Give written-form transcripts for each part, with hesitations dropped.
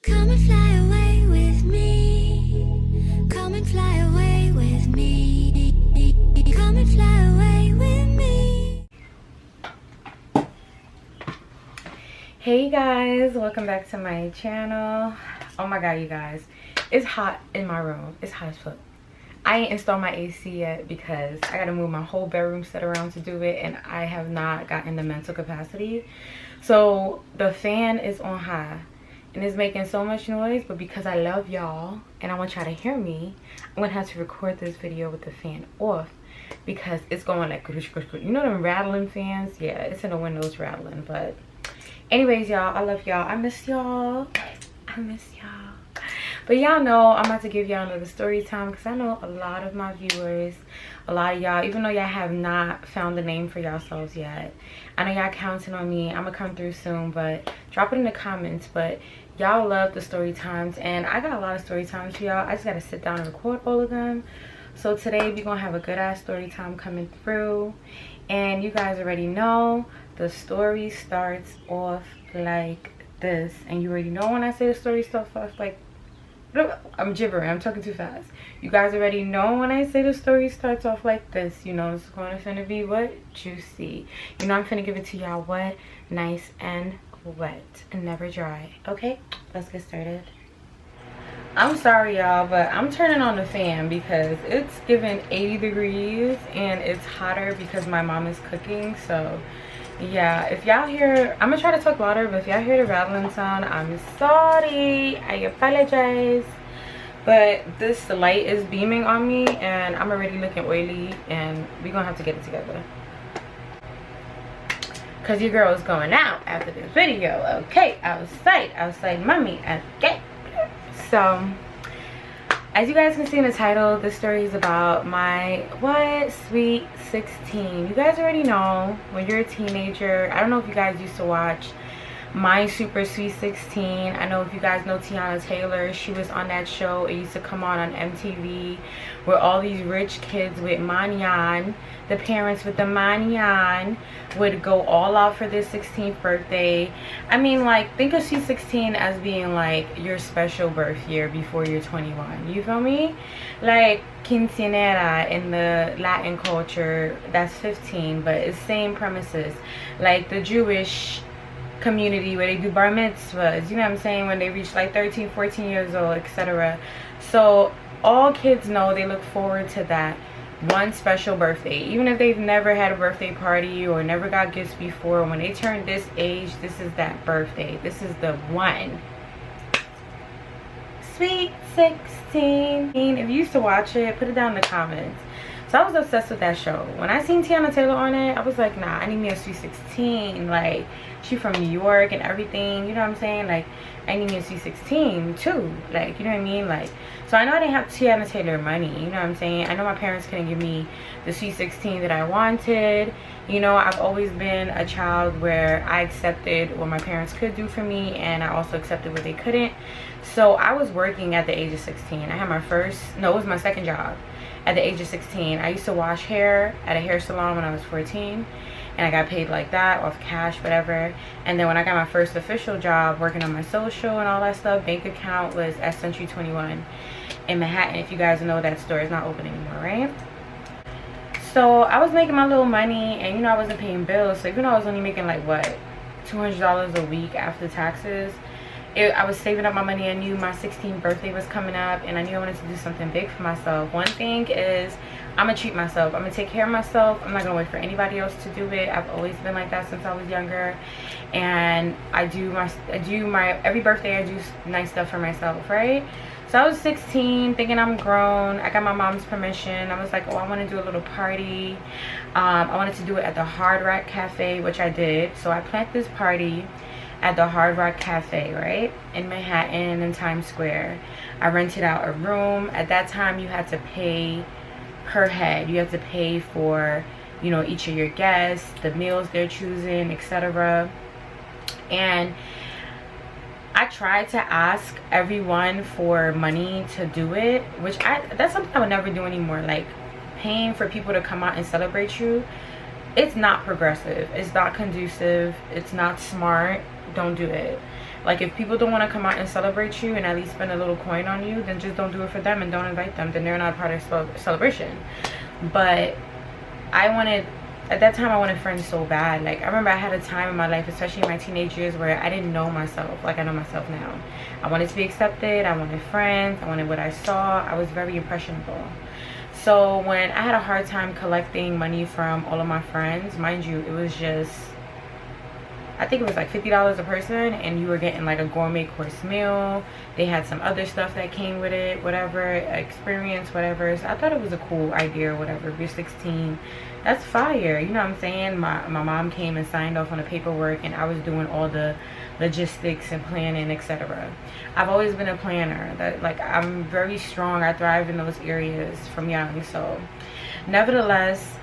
Come and fly away with me. Come and fly away with me. Come and fly away with me. Hey guys, welcome back to my channel. Oh my god, you guys, it's hot in my room. It's hot as fuck. I ain't installed my AC yet because I gotta move my whole bedroom set around to do it, and I have not gotten the mental capacity. So the fan is on high and it's making so much noise, but because I love y'all and I want y'all to hear me, I'm gonna have to record this video with the fan off because it's going like, you know them rattling fans? Yeah, it's in the windows rattling. But anyways, y'all, I love y'all. I miss y'all. I miss y'all. But y'all know I'm about to give y'all another story time because I know a lot of my viewers, a lot of y'all, even though y'all have not found the name for yourselves yet, I know y'all counting on me. I'm gonna come through soon, but drop it in the comments. But y'all love the story times, and I got a lot of story times for y'all. I just gotta sit down and record all of them. So today we're gonna have a good ass story time coming through, and you guys already know the story starts off like this. And you already know when I say the story starts off like, I'm gibbering, I'm talking too fast. You guys already know when I say the story starts off like this. You know it's going to finna be what? Juicy. You know I'm finna give it to y'all what? Nice and wet and never dry. Okay, let's get started. I'm sorry y'all, but I'm turning on the fan because it's giving 80 degrees and it's hotter because my mom is cooking. So yeah, if y'all hear, I'm gonna try to talk louder, but if y'all hear the rattling sound, I'm sorry, I apologize. But this light is beaming on me and I'm already looking oily, and we're gonna have to get it together because your girl is going out after this video. Okay, outside mommy. Okay, so as you guys can see in the title, this story is about my sweet 16. You guys already know when you're a teenager. I don't know if you guys used to watch My Super Sweet 16. I know if you guys know Tiana Taylor, she was on that show. It used to come on MTV, where all these rich kids with manyan, the parents with the manyan, would go all out for their 16th birthday. I mean, like, think of Sweet 16 as being like your special birth year before you're 21. You feel me? Like quinceanera in the Latin culture, that's 15, but it's same premises. Like the Jewish community where they do bar mitzvahs, you know what I'm saying, when they reach like 13, 14 years old, etc. So all kids know they look forward to that one special birthday, even if they've never had a birthday party or never got gifts before. When they turn this age, this is that birthday. This is the one. Sweet 16. If you used to watch it, put it down in the comments. So I was obsessed with that show. When I seen Tiana Taylor on it, I was like, nah, I need me a Sweet 16. Like, she from New York and everything, you know what I'm saying? Like, I need me a Sweet 16 too. Like, you know what I mean? Like, so I know I didn't have Tiana Taylor money, you know what I'm saying? I know my parents couldn't give me the Sweet 16 that I wanted. You know, I've always been a child where I accepted what my parents could do for me, and I also accepted what they couldn't. So I was working at the age of 16. I had my first, no, it was my second job at the age of 16. I used to wash hair at a hair salon when I was 14, and I got paid like that off cash, whatever. And then when I got my first official job working on my social and all that stuff, bank account was at Century 21 in Manhattan. If you guys know, that store is not open anymore, right? So I was making my little money, and you know I wasn't paying bills. So even though I was only making like what, $200 a week after taxes, I was saving up my money. I knew my 16th birthday was coming up, and I knew I wanted to do something big for myself. One thing is, I'm gonna treat myself. I'm gonna take care of myself. I'm not gonna wait for anybody else to do it. I've always been like that since I was younger, and I do my every birthday I do nice stuff for myself, right? So I was 16, thinking I'm grown. I got my mom's permission. I was like, oh, I want to do a little party. I wanted to do it at the Hard Rock Cafe, which I did. So I planned this party at the Hard Rock Cafe, right, in Manhattan in Times Square. I rented out a room. At that time, you had to pay per head. You had to pay for, you know, each of your guests, the meals they're choosing, etc. And I tried to ask everyone for money to do it, which that's something I would never do anymore. Like, paying for people to come out and celebrate you, it's not progressive, it's not conducive, it's not smart. Don't do it. Like, if people don't want to come out and celebrate you and at least spend a little coin on you, then just don't do it for them and don't invite them. Then they're not part of the celebration. But I wanted, at that time, I wanted friends so bad. Like, I remember I had a time in my life, especially in my teenage years, where I didn't know myself like I know myself now. I wanted to be accepted. I wanted friends. I wanted what I saw. I was very impressionable. So when I had a hard time collecting money from all of my friends, mind you, it was just, I think it was like $50 a person, and you were getting like a gourmet course meal. They had some other stuff that came with it, whatever, experience, whatever. So I thought it was a cool idea or whatever. If you're 16, that's fire. You know what I'm saying? My mom came and signed off on the paperwork, and I was doing all the logistics and planning, etc. I've always been a planner. That, like, I'm very strong. I thrive in those areas from young. So nevertheless,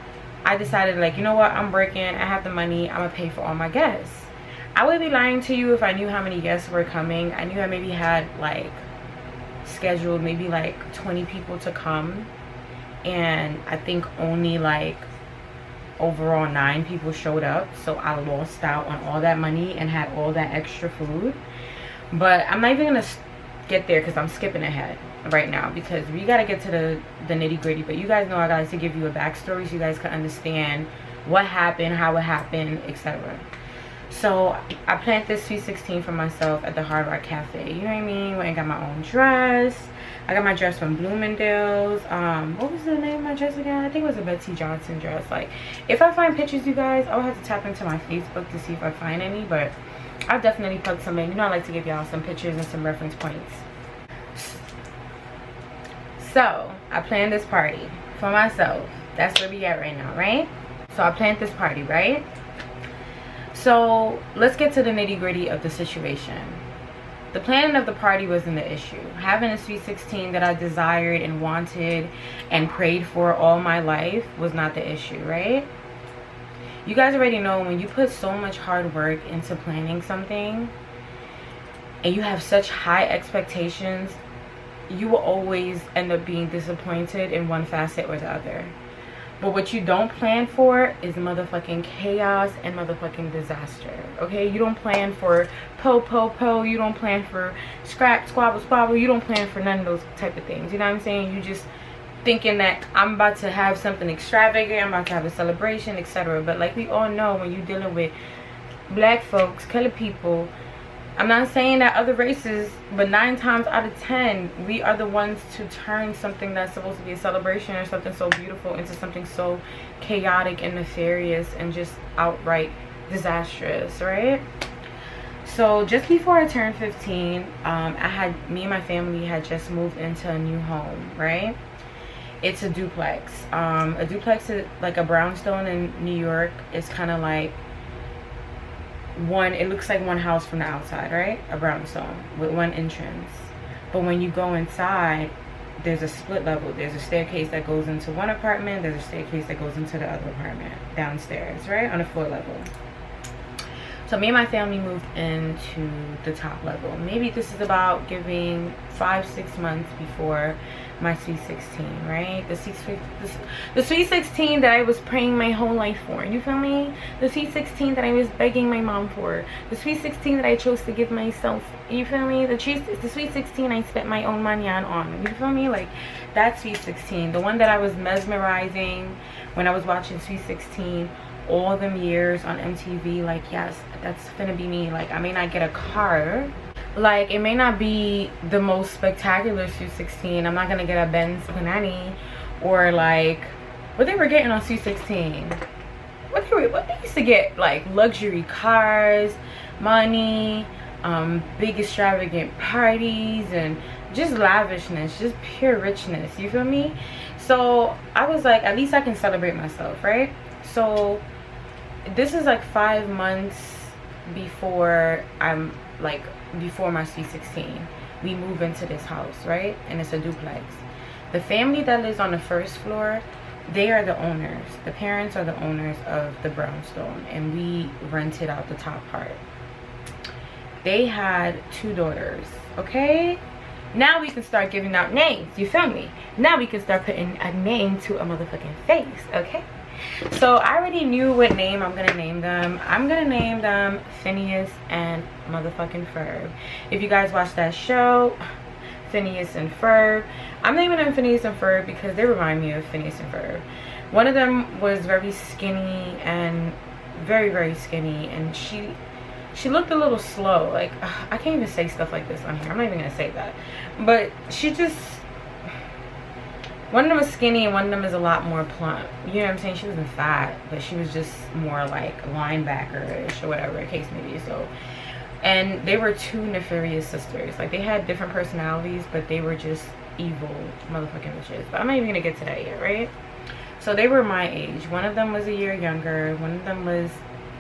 I decided, like, you know what, I'm breaking, I have the money, I'm gonna pay for all my guests. I would be lying to you if I knew how many guests were coming. I knew I maybe had like scheduled maybe like 20 people to come, and I think only like overall 9 people showed up. So I lost out on all that money and had all that extra food. But I'm not even gonna get there because I'm skipping ahead right now, because we got to get to the nitty-gritty. But you guys know I got to give you a backstory so you guys can understand what happened, how it happened, etc. So I planned this Sweet 16 for myself at the Hard Rock Cafe. You know what I mean? Went and got my own dress. I got my dress from Bloomingdale's. What was the name of my dress again? I think it was a Betsy Johnson dress. Like, if I find pictures, you guys, I'll have to tap into my Facebook to see if I find any. But I'll definitely plug some in. You know, I like to give y'all some pictures and some reference points. So I planned this party for myself. That's where we at right now, right? So I planned this party, right? So let's get to the nitty-gritty of the situation. The planning of the party wasn't the issue. Having a Sweet 16 that I desired and wanted and prayed for all my life was not the issue, right? You guys already know, when you put so much hard work into planning something and you have such high expectations, you will always end up being disappointed in one facet or the other. But what you don't plan for is motherfucking chaos and motherfucking disaster, okay? You don't plan for po. You don't plan for scrap, squabble. You don't plan for none of those type of things. You know what I'm saying? You just thinking that I'm about to have something extravagant, I'm about to have a celebration, etc. But like we all know, when you're dealing with black folks, colored people, I'm not saying that other races, but 9 times out of 10, we are the ones to turn something that's supposed to be a celebration or something so beautiful into something so chaotic and nefarious and just outright disastrous, right? So just before I turned 15, me and my family had just moved into a new home, right? It's a duplex. A duplex is like a brownstone in New York. It's kind of like it looks like one house from the outside, right? A brownstone with one entrance. But when you go inside, there's a split level. There's a staircase that goes into one apartment. There's a staircase that goes into the other apartment downstairs, right? On the floor level. So me and my family moved into the top level. Maybe this is about giving 5-6 months before my Sweet 16, right? The Sweet 16 that I was praying my whole life for. You feel me? The Sweet 16 that I was begging my mom for. The Sweet 16 that I chose to give myself. You feel me? The Sweet 16 I spent my own money on. You feel me? Like, that Sweet 16. The one that I was mesmerizing when I was watching Sweet 16 all them years on MTV. Like, yes, that's gonna be me. Like, I may not get a car. Like, it may not be the most spectacular Sweet 16. I'm not gonna get a Benz Panani or like what they were getting on Sweet 16. What they used to get, like luxury cars, money, big extravagant parties, and just lavishness, just pure richness. You feel me? So I was like, at least I can celebrate myself, right? So this is like 5 months before before my Sweet 16. We move into this house, right? And it's a duplex. The family that lives on the first floor, they are the owners. The parents are the owners of the brownstone, and we rented out the top part. They had 2 daughters, okay? Now we can start giving out names, you feel me? Now we can start putting a name to a motherfucking face, okay? So I already knew what name I'm gonna name them. I'm gonna name them Phineas and motherfucking Ferb. If you guys watch that show, Phineas and Ferb. I'm naming them Phineas and Ferb because they remind me of Phineas and Ferb. One of them was very skinny and very skinny, and she looked a little slow. Like, I can't even say stuff like this on here. I'm not even gonna say that. But she just, one of them was skinny and one of them is a lot more plump. You know what I'm saying? She wasn't fat, but she was just more like linebacker-ish or whatever the case may be. So, and they were two nefarious sisters. Like, they had different personalities, but they were just evil motherfucking bitches. But I'm not even gonna get to that yet, right? So they were my age. One of them was a year younger. One of them was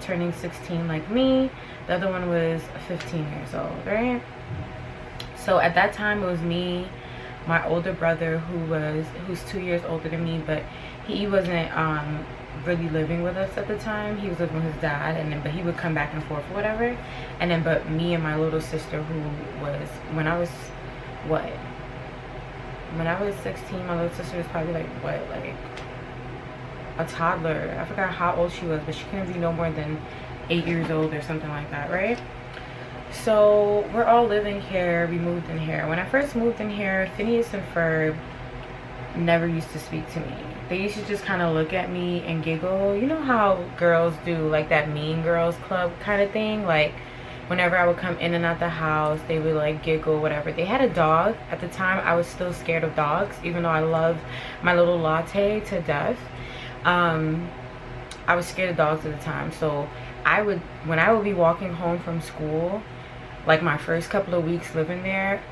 turning 16 like me. The other one was 15 years old, right? So at that time, it was me, my older brother, who's 2 years older than me, but he wasn't really living with us at the time. He was living with his dad, but he would come back and forth or whatever. And then, but me and my little sister, who was, when I was 16, my little sister was probably like a toddler. I forgot how old she was, but she couldn't be no more than 8 years old or something like that, right? So we're all living here. We moved in here. When I first moved in here, Phineas and Ferb never used to speak to me. They used to just kind of look at me and giggle. You know how girls do, like that Mean Girls Club kind of thing? Like, whenever I would come in and out the house, they would like giggle, whatever. They had a dog. At the time, I was still scared of dogs, even though I love my little latte to death. I was scared of dogs at the time. So when I would be walking home from school, like my first couple of weeks living there,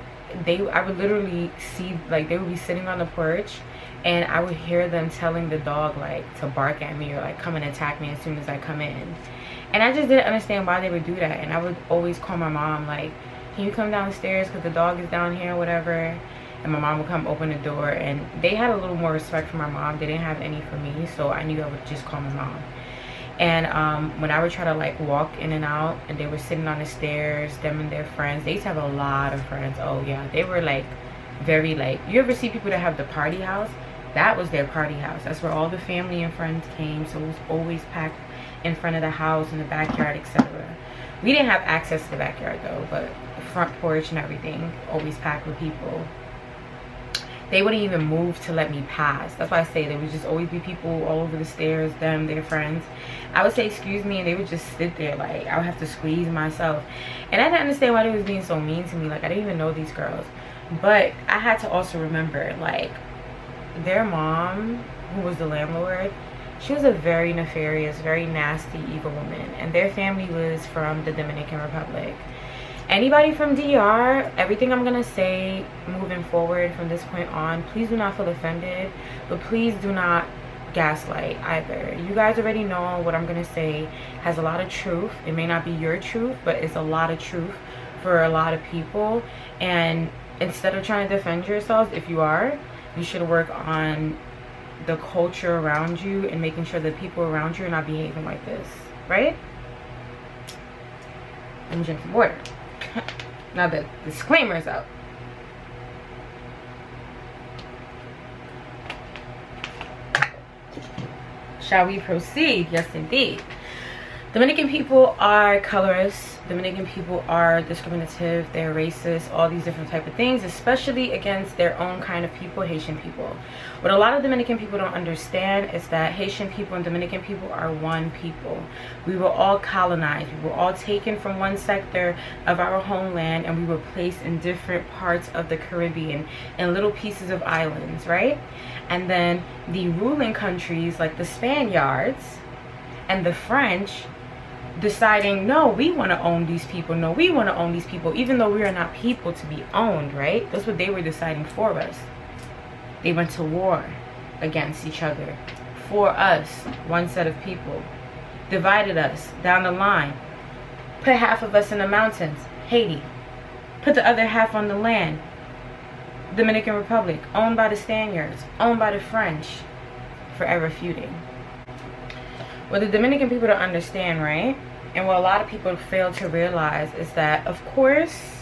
I would literally see, like, they would be sitting on the porch and I would hear them telling the dog like to bark at me or like come and attack me as soon as I come in. And I just didn't understand why they would do that. And I would always call my mom, like, can you come downstairs because the dog is down here or whatever. And my mom would come open the door, and they had a little more respect for my mom. They didn't have any for me, so I knew I would just call my mom. And when I would try to like walk in and out, and they were sitting on the stairs, them and their friends, they used to have a lot of friends. Oh yeah, they were like very, like, you ever see people that have the party house? That was their party house. That's where all the family and friends came. So it was always packed in front of the house, in the backyard, etc. We didn't have access to the backyard though, but the front porch and everything always packed with people. They wouldn't even move to let me pass. That's why I say there would just always be people all over the stairs, them, their friends. I would say excuse me and they would just sit there. Like, I would have to squeeze myself. And I didn't understand why they was being so mean to me. Like, I didn't even know these girls. But I had to also remember, like, their mom, who was the landlord, she was a very nefarious, very nasty, evil woman. And their family was from the Dominican Republic. Anybody from DR, everything I'm gonna say moving forward from this point on, please do not feel offended, but please do not gaslight either. You guys already know what I'm gonna say has a lot of truth. It may not be your truth, but it's a lot of truth for a lot of people. And instead of trying to defend yourselves, if you are, you should work on the culture around you and making sure that people around you are not behaving like this, right? Let me drink some water. Now the disclaimer is out. Shall we proceed? Yes, indeed. Dominican people are colorist. Dominican people are discriminative. They're racist. All these different type of things, especially against their own kind of people, Haitian people. What a lot of Dominican people don't understand is that Haitian people and Dominican people are one people. We were all colonized. We were all taken from one sector of our homeland, and we were placed in different parts of the Caribbean in little pieces of islands, right? And then the ruling countries like the Spaniards and the French deciding, no, we want to own these people. No, we want to own these people, even though we are not people to be owned, right? That's what they were deciding for us. They went to war against each other for us, one set of people. Divided us down the line. Put half of us in the mountains, Haiti. Put the other half on the land, Dominican Republic, owned by the Spaniards, owned by the French, forever feuding. What the Dominican people don't understand, right? And what a lot of people fail to realize is that, of course,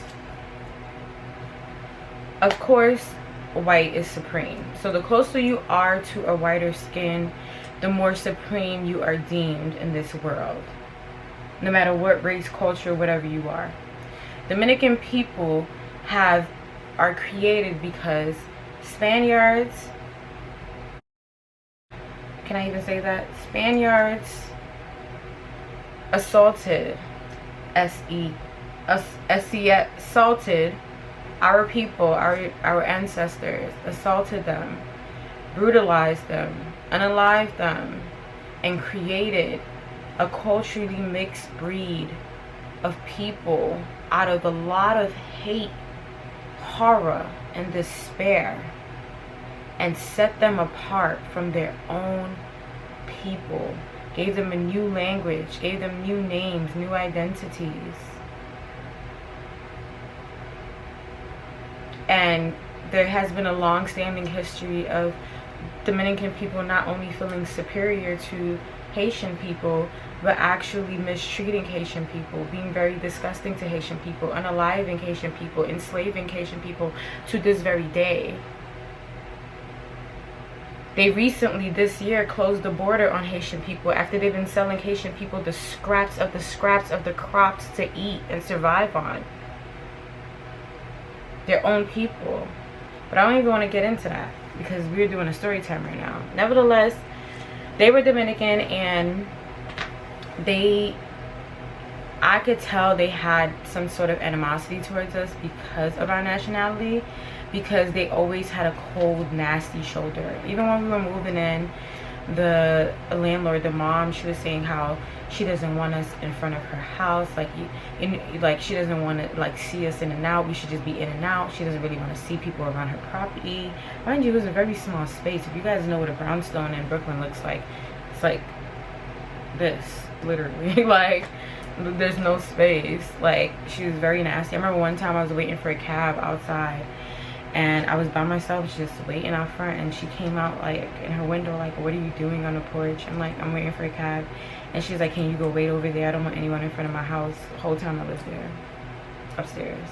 white is supreme. So the closer you are to a whiter skin the more supreme you are deemed in this world, no matter what race, culture, whatever you are. Dominican people are created because Spaniards, can I even say that? Spaniards assaulted, assaulted our people, our ancestors, assaulted them, brutalized them, unalived them, and created a culturally mixed breed of people out of a lot of hate, horror, and despair, and set them apart from their own people, gave them a new language, gave them new names, new identities. And there has been a long-standing history of Dominican people not only feeling superior to Haitian people, but actually mistreating Haitian people, being very disgusting to Haitian people, unaliving Haitian people, enslaving Haitian people to this very day. They recently, this year, closed the border on Haitian people after they've been selling Haitian people the scraps of the crops to eat and survive on. Their own people. But I don't even want to get into that because we're doing a story time right now. Nevertheless, they were Dominican, and I could tell they had some sort of animosity towards us because of our nationality, because they always had a cold, nasty shoulder. Even when we were moving in, the landlord, the mom, she was saying how she doesn't want us in front of her house, like she doesn't want to like see us in and out. We should just be in and out. She doesn't really want to see people around her property. Mind you, it was a very small space. If you guys know what a brownstone in Brooklyn looks like, it's like this, literally. Like, there's no space. Like, she was very nasty. I remember one time I was waiting for a cab outside, and I was by myself just waiting out front, and she came out like in her window like, what are you doing on the porch? I'm like, I'm waiting for a cab. And she's like, can you go wait over there? I don't want anyone in front of my house. The whole time I was there, upstairs.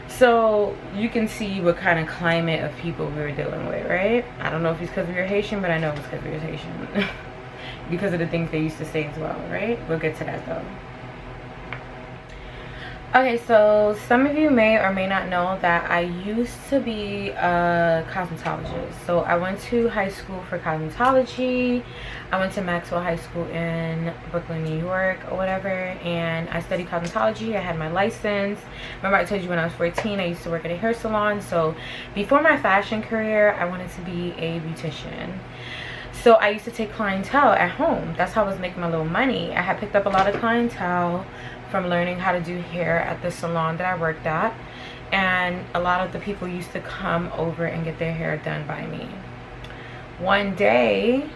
So you can see what kind of climate of people we were dealing with, right? I don't know if it's because we were Haitian, but I know it's because we were Haitian. Because of the things they used to say as well, right? We'll get to that though. Okay, so some of you may or may not know that I used to be a cosmetologist. So I went to high school for cosmetology. I went to Maxwell High School in Brooklyn, New York, or whatever, and I studied cosmetology. I had my license. Remember I told you when I was 14, I used to work at a hair salon. So before my fashion career, I wanted to be a beautician. So I used to take clientele at home. That's how I was making my little money. I had picked up a lot of clientele from learning how to do hair at the salon that I worked at, and a lot of the people used to come over and get their hair done by me. One day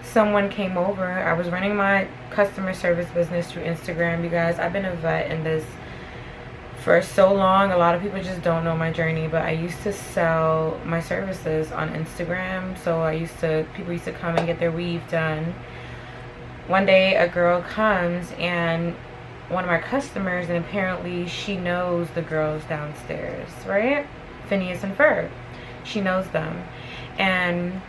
someone came over. I was running my customer service business through Instagram. You guys, I've been a vet in this for so long. A lot of people just don't know my journey, but I used to sell my services on Instagram. So people used to come and get their weave done. One day a girl comes, and one of my customers, and apparently she knows the girls downstairs, right? Phineas and Ferb. She knows them. And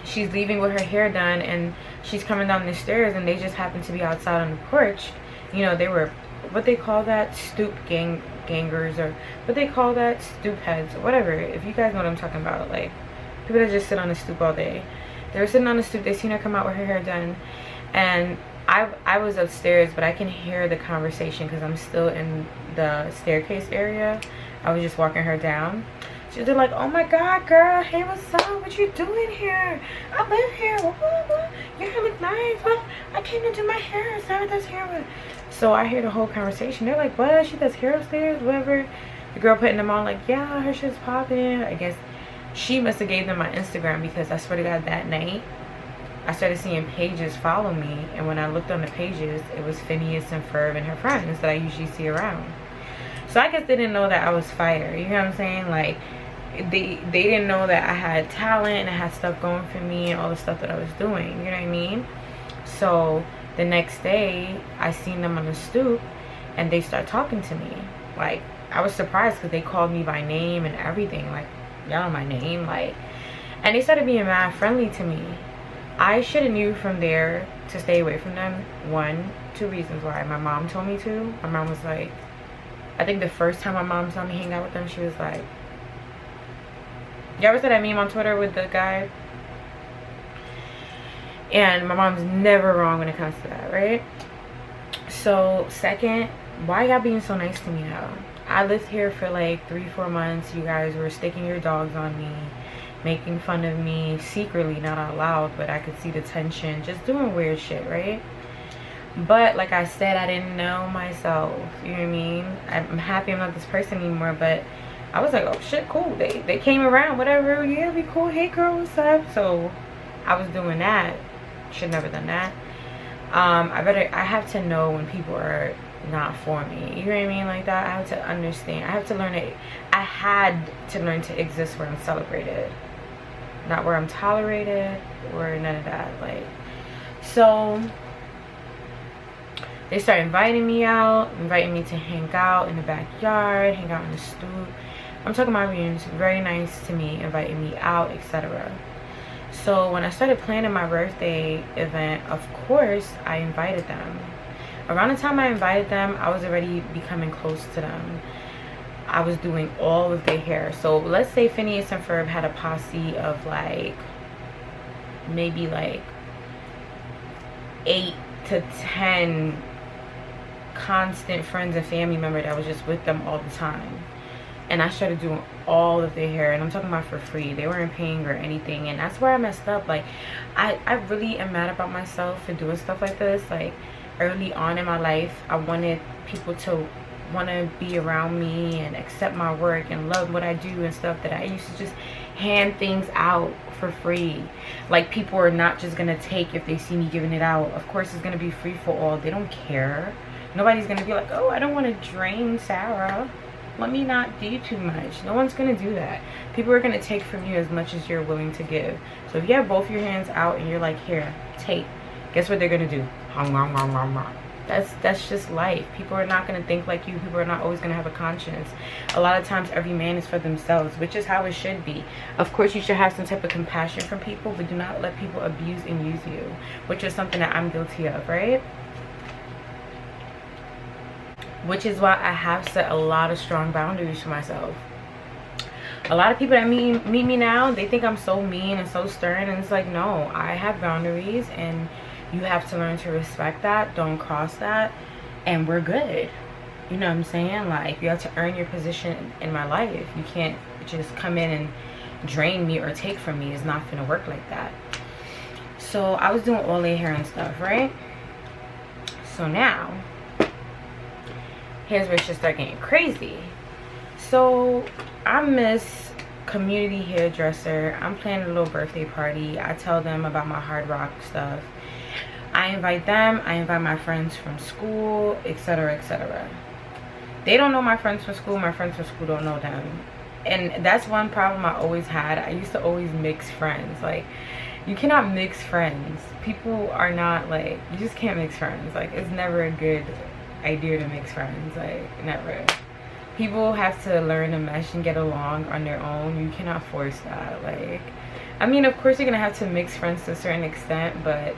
she's leaving with her hair done, and she's coming down the stairs, and they just happen to be outside on the porch. You know, they were, what they call that, stoop gangers, or what they call that, stoop heads, or whatever. If you guys know what I'm talking about, like people that just sit on the stoop all day. They were sitting on the stoop. They seen her come out with her hair done, and I was upstairs, but I can hear the conversation because I'm still in the staircase area. I was just walking her down. They're like, oh my god, girl, hey, what's up? What you doing here? I live here. Blah, blah, blah. Your hair look nice. Well, I came to do my hair. Sarah does hair. So I hear the whole conversation. They're like, what? She does hair upstairs? Whatever. The girl putting them on like, yeah, her shit's popping. I guess she must have gave them my Instagram, because I swear to God, that night I started seeing pages follow me, and when I looked on the pages, it was Phineas and Ferb and her friends that I usually see around. So I guess they didn't know that I was fire. You know what I'm saying? Like, they didn't know that I had talent and I had stuff going for me and all the stuff that I was doing. You know what I mean? So the next day, I seen them on the stoop, and they start talking to me. Like, I was surprised because they called me by name and everything. Like, y'all know my name. Like, and they started being mad friendly to me. I should have knew from there to stay away from them. Two reasons why. My mom told me to. My mom was like, I think the first time my mom saw me hang out with them, she was like, you ever saw that meme on Twitter with the guy? And my mom's never wrong when it comes to that, right? So second, why y'all being so nice to me now? I lived here for like 3-4 months. You guys were sticking your dogs on me, making fun of me secretly, not out loud, but I could see the tension, just doing weird shit, right? But like I said, I didn't know myself, you know what I mean? I'm happy I'm not this person anymore, but I was like, oh shit, cool, they came around, whatever, yeah, be cool, hey girl, what's up? So I was doing that. Should never done that. I have to know when people are not for me, you know what I mean, like that. I have to understand, I have to learn it. I had to learn to exist where I'm celebrated, not where I'm tolerated or none of that. Like, so they started inviting me out, inviting me to hang out in the backyard, hang out in the stoop. I'm talking about being very nice to me, inviting me out, etc. So when I started planning my birthday event, of course I invited them. Around the time I invited them, I was already becoming close to them. I was doing all of their hair. So let's say Phineas and Ferb had a posse of like maybe like 8 to 10 constant friends and family members that was just with them all the time. And I started doing all of their hair, and I'm talking about for free. They weren't paying or anything, and that's where I messed up. Like, I really am mad about myself for doing stuff like this. Like, early on in my life, I wanted people to want to be around me and accept my work and love what I do and stuff, that I used to just hand things out for free. Like, people are not just gonna take if they see me giving it out. Of course it's gonna be free for all. They don't care. Nobody's gonna be like, oh, I don't want to drain Sarah, let me not do too much. No one's gonna do that. People are gonna take from you as much as you're willing to give. So if you have both your hands out and you're like, here, take, guess what they're gonna do? That's just life. People are not gonna think like you. People are not always gonna have a conscience. A lot of times every man is for themselves, which is how it should be. Of course you should have some type of compassion from people, but do not let people abuse and use you, which is something that I'm guilty of, right? Which is why I have set a lot of strong boundaries for myself. A lot of people that meet me now, they think I'm so mean and so stern, and it's like, no, I have boundaries, and you have to learn to respect that. Don't cross that, and we're good. You know what I'm saying? Like, you have to earn your position in my life. You can't just come in and drain me or take from me. It's not gonna work like that. So I was doing all their hair and stuff, right? So now here's where it should start getting crazy. So I'm Miss Community Hairdresser. I'm planning a little birthday party. I tell them about my hard rock stuff. I invite them. I invite my friends from school, etc., etc. They don't know my friends from school. My friends from school don't know them. And that's one problem I always had. I used to always mix friends. Like, you cannot mix friends. People are not like, you just can't mix friends. Like, it's never a good idea to mix friends. Like, never. People have to learn to mesh and get along on their own. You cannot force that. Like, I mean, of course you're gonna have to mix friends to a certain extent, but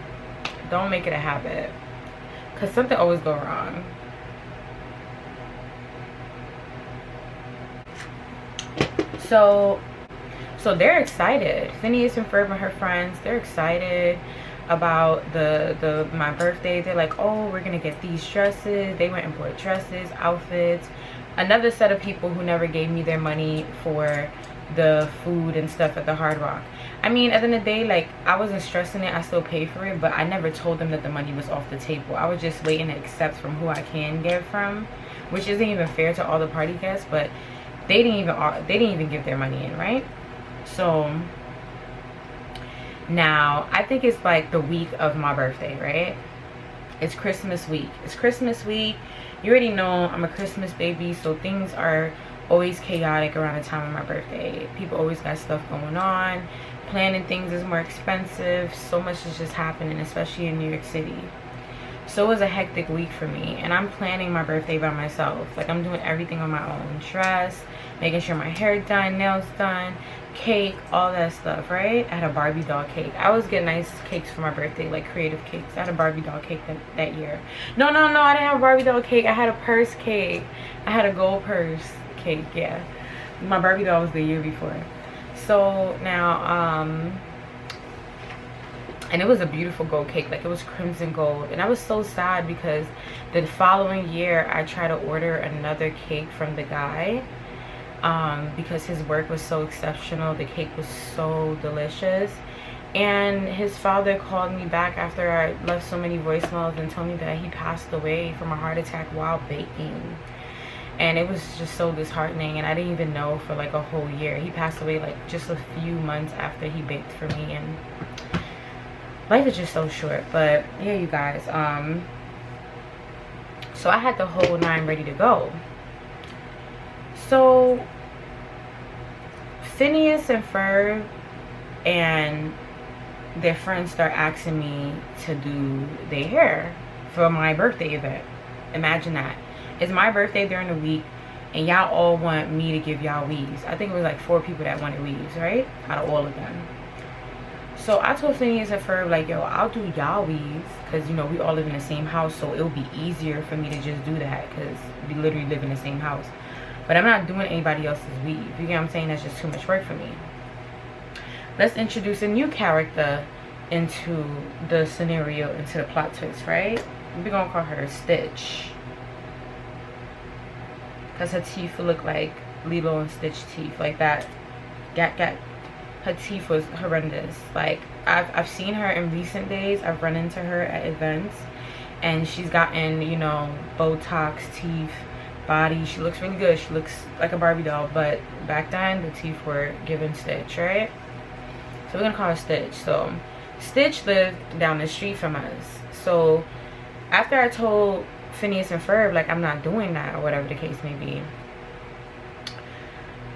don't make it a habit, because something always go wrong. So they're excited. Phineas and Ferb and her friends, they're excited about my birthday. They're like, oh, we're gonna get these dresses. They went and bought dresses, outfits. Another set of people who never gave me their money for the food and stuff at the Hard Rock. I mean, at the end of the day, like, I wasn't stressing it. I still paid for it, but I never told them that the money was off the table. I was just waiting to accept from who I can give from, which isn't even fair to all the party guests, but they didn't even give their money in, right? So now I think it's like the week of my birthday, right? It's Christmas week. It's Christmas week. You already know I'm a Christmas baby, so things are always chaotic around the time of my birthday. People always got stuff going on. Planning things is more expensive. So much is just happening, especially in New York City. So it was a hectic week for me, and I'm planning my birthday by myself. Like, I'm doing everything on my own. Dress, making sure my hair done, nails done, cake, all that stuff, right? I had a Barbie doll cake. I always get nice cakes for my birthday, like creative cakes. I had a Barbie doll cake that year. No, I didn't have a Barbie doll cake. I had a purse cake. I had a gold purse cake, yeah. My Barbie doll was the year before. So now, and it was a beautiful gold cake. Like, it was crimson gold. And I was so sad because the following year I tried to order another cake from the guy, because his work was so exceptional. The cake was so delicious. And his father called me back after I left so many voicemails and told me that he passed away from a heart attack while baking. And it was just so disheartening, and I didn't even know for like a whole year. He passed away like just a few months after he baked for me, and life is just so short. But yeah, you guys, so I had the whole 9 ready to go. So Phineas and Ferb and their friends start asking me to do their hair for my birthday event. Imagine that. It's my birthday during the week, and y'all all want me to give y'all weaves. I think it was like 4 people that wanted weaves, right? Out of all of them. So I told Phineas and Ferb, like, yo, I'll do y'all weaves, because, you know, we all live in the same house, so it'll be easier for me to just do that, because we literally live in the same house. But I'm not doing anybody else's weave. You get what I'm saying? That's just too much work for me. Let's introduce a new character into the scenario, into the plot twist, right? We're gonna call her Stitch, because her teeth look like Lilo and Stitch teeth, like that. Her teeth was horrendous. Like, I've seen her in recent days. I've run into her at events, and she's gotten, you know, Botox teeth, body. She looks really good. She looks like a Barbie doll. But back then, the teeth were given Stitch, right? So we're gonna call her Stitch. So Stitch lived down the street from us. So after I told Phineas and Ferb, like, I'm not doing that, or whatever the case may be,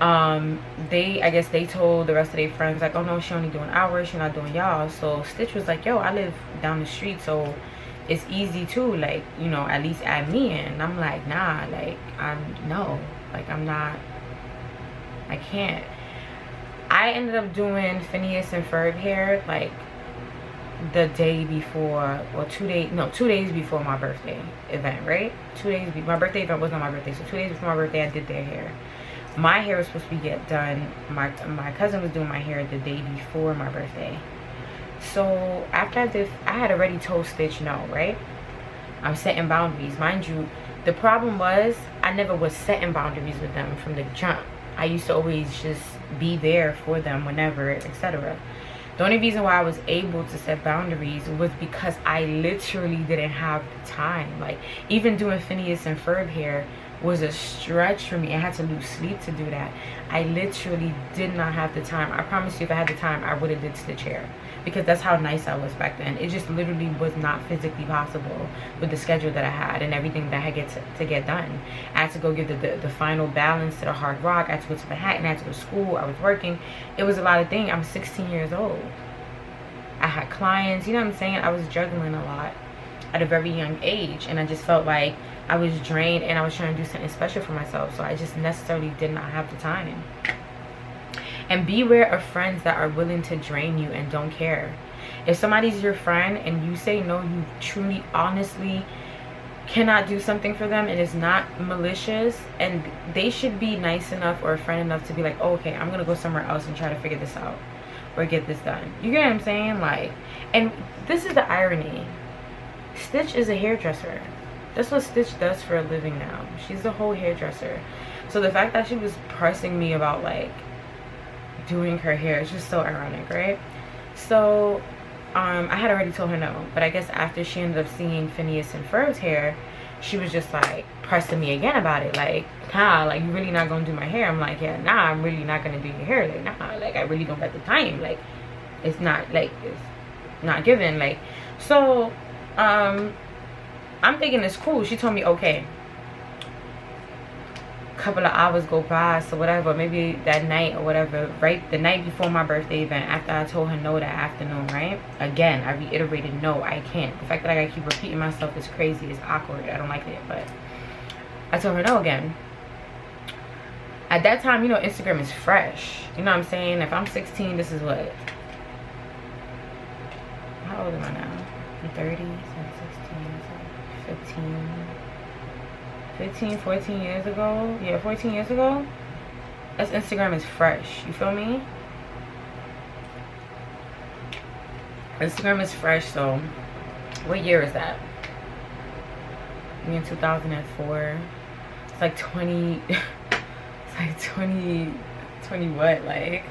I guess they told the rest of their friends, like, oh no, she only doing hours, she not doing y'all. So Stitch was like, yo, I live down the street, so it's easy too, like, you know, at least add me in. And I'm like, nah, like, I'm not, I can't. I ended up doing Phineas and Ferb hair like the day before, or 2 days before my birthday event, right? My birthday event wasn't on my birthday, so 2 days before my birthday I did their hair. My hair was supposed to get done, my cousin was doing my hair the day before my birthday. So after I had already told Stitch no, right? I'm setting boundaries. Mind you, the problem was I never was setting boundaries with them from the jump. I used to always just be there for them whenever, etc. The only reason why I was able to set boundaries was because I literally didn't have the time. Like, even doing Phineas and Ferb hair was a stretch for me. I had to lose sleep to do that. I literally did not have the time. I promise you, if I had the time, I would have did Stitch hair, because that's how nice I was back then. It just literally was not physically possible with the schedule that I had and everything that I had to get done. I had to go give the final balance to the hard rock. I had to go to Manhattan. I had to go to school. I was working. It was a lot of things. I was 16 years old. I had clients. You know what I'm saying? I was juggling a lot at a very young age, and I just felt like I was drained, and I was trying to do something special for myself, so I just necessarily did not have the time. And beware of friends that are willing to drain you and don't care. If somebody's your friend and you say no, you truly, honestly cannot do something for them, and it's not malicious, and they should be nice enough or a friend enough to be like, oh, okay, I'm gonna go somewhere else and try to figure this out or get this done. You get what I'm saying? Like, and this is the irony. Stitch is a hairdresser. That's what Stitch does for a living now. She's a whole hairdresser. So the fact that she was pressing me about, like, doing her hair is just so ironic, right? So I had already told her no, but I guess after she ended up seeing Phineas and Ferb's hair, she was just like pressing me again about it, like, nah, like, you really not gonna do my hair? I'm like, yeah, nah, I'm really not gonna do your hair. Like, nah, like, I really don't got the time. Like, it's not, like, it's not given. Like, so I'm thinking it's cool. She told me, okay, couple of hours go by, so whatever, maybe that night or whatever, right, the night before my birthday event, after I told her no that afternoon, right, again I reiterated, no, I can't. The fact that I gotta keep repeating myself is crazy, it's awkward, I don't like it. But I told her no again. At that time, you know, Instagram is fresh, you know what I'm saying? If I'm 16, this is what, how old am I now? I'm 30, so 16, 14 years ago. Yeah, 14 years ago. That's Instagram is fresh. You feel me? Instagram is fresh. So what year is that? Me in 2004. It's like 20. It's like 20 what? Like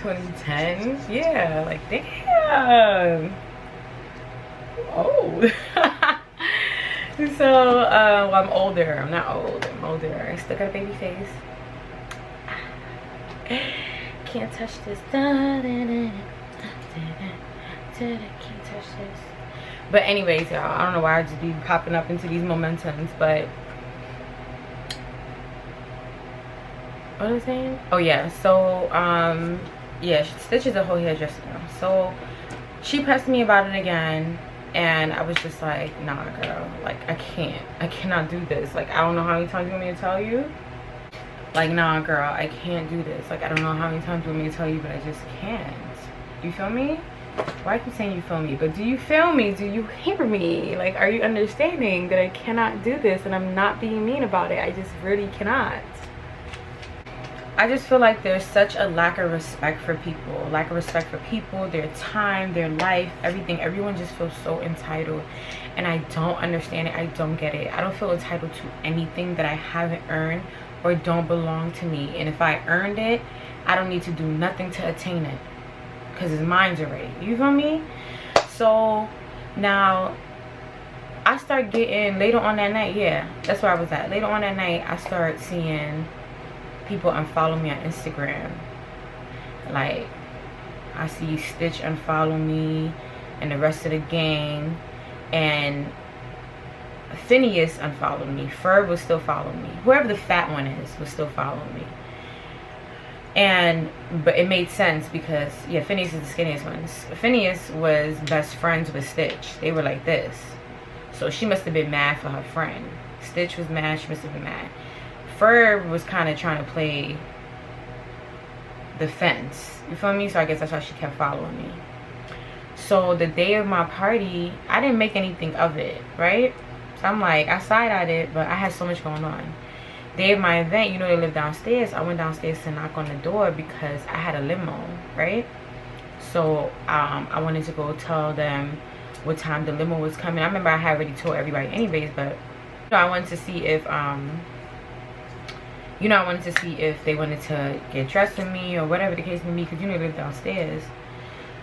2010? Yeah, like damn. Oh. So well, I'm older. I'm not old, I'm older. I still got a baby face. Can't touch this. Can't touch this. But anyways, y'all, I don't know why I just be popping up into these momentums, but what was I saying? Oh yeah, so yeah, Stitch is a whole hairdresser now. So she pressed me about it again, and I was just like, nah girl, like I cannot do this. Like, I don't know how many times you want me to tell you. Like, nah girl, I can't do this. Like, I don't know how many times you want me to tell you, but I just can't. You feel me? Why I keep saying you feel me? But do you feel me? Do you hear me? Like, are you understanding that I cannot do this? And I'm not being mean about it. I just really cannot. I just feel like there's such a lack of respect for people. Lack of respect for people, their time, their life, everything. Everyone just feels so entitled. And I don't understand it. I don't get it. I don't feel entitled to anything that I haven't earned or don't belong to me. And if I earned it, I don't need to do nothing to attain it, because it's mine already. You feel me? So now I start getting, later on that night, yeah, that's where I was at. Later on that night, I start seeing people unfollow me on Instagram. Like, I see Stitch unfollow me and the rest of the gang, and Phineas unfollowed me. Ferb was still following me. Whoever the fat one is was still following me. And but it made sense because, yeah, Phineas is the skinniest one. Phineas was best friends with Stitch. They were like this. So she must have been mad for her friend. Stitch was mad, she must have been mad. Ferb was kind of trying to play the fence. You feel me? So I guess that's why she kept following me. So the day of my party, I didn't make anything of it, right? So I'm like, I side-eyed it, but I had so much going on. Day of my event, you know, they live downstairs. I went downstairs to knock on the door because I had a limo, right? So I wanted to go tell them what time the limo was coming. I remember I had already told everybody anyways, but you know, I wanted to see if you know, I wanted to see if they wanted to get dressed with me or whatever the case may be, because you know they live downstairs.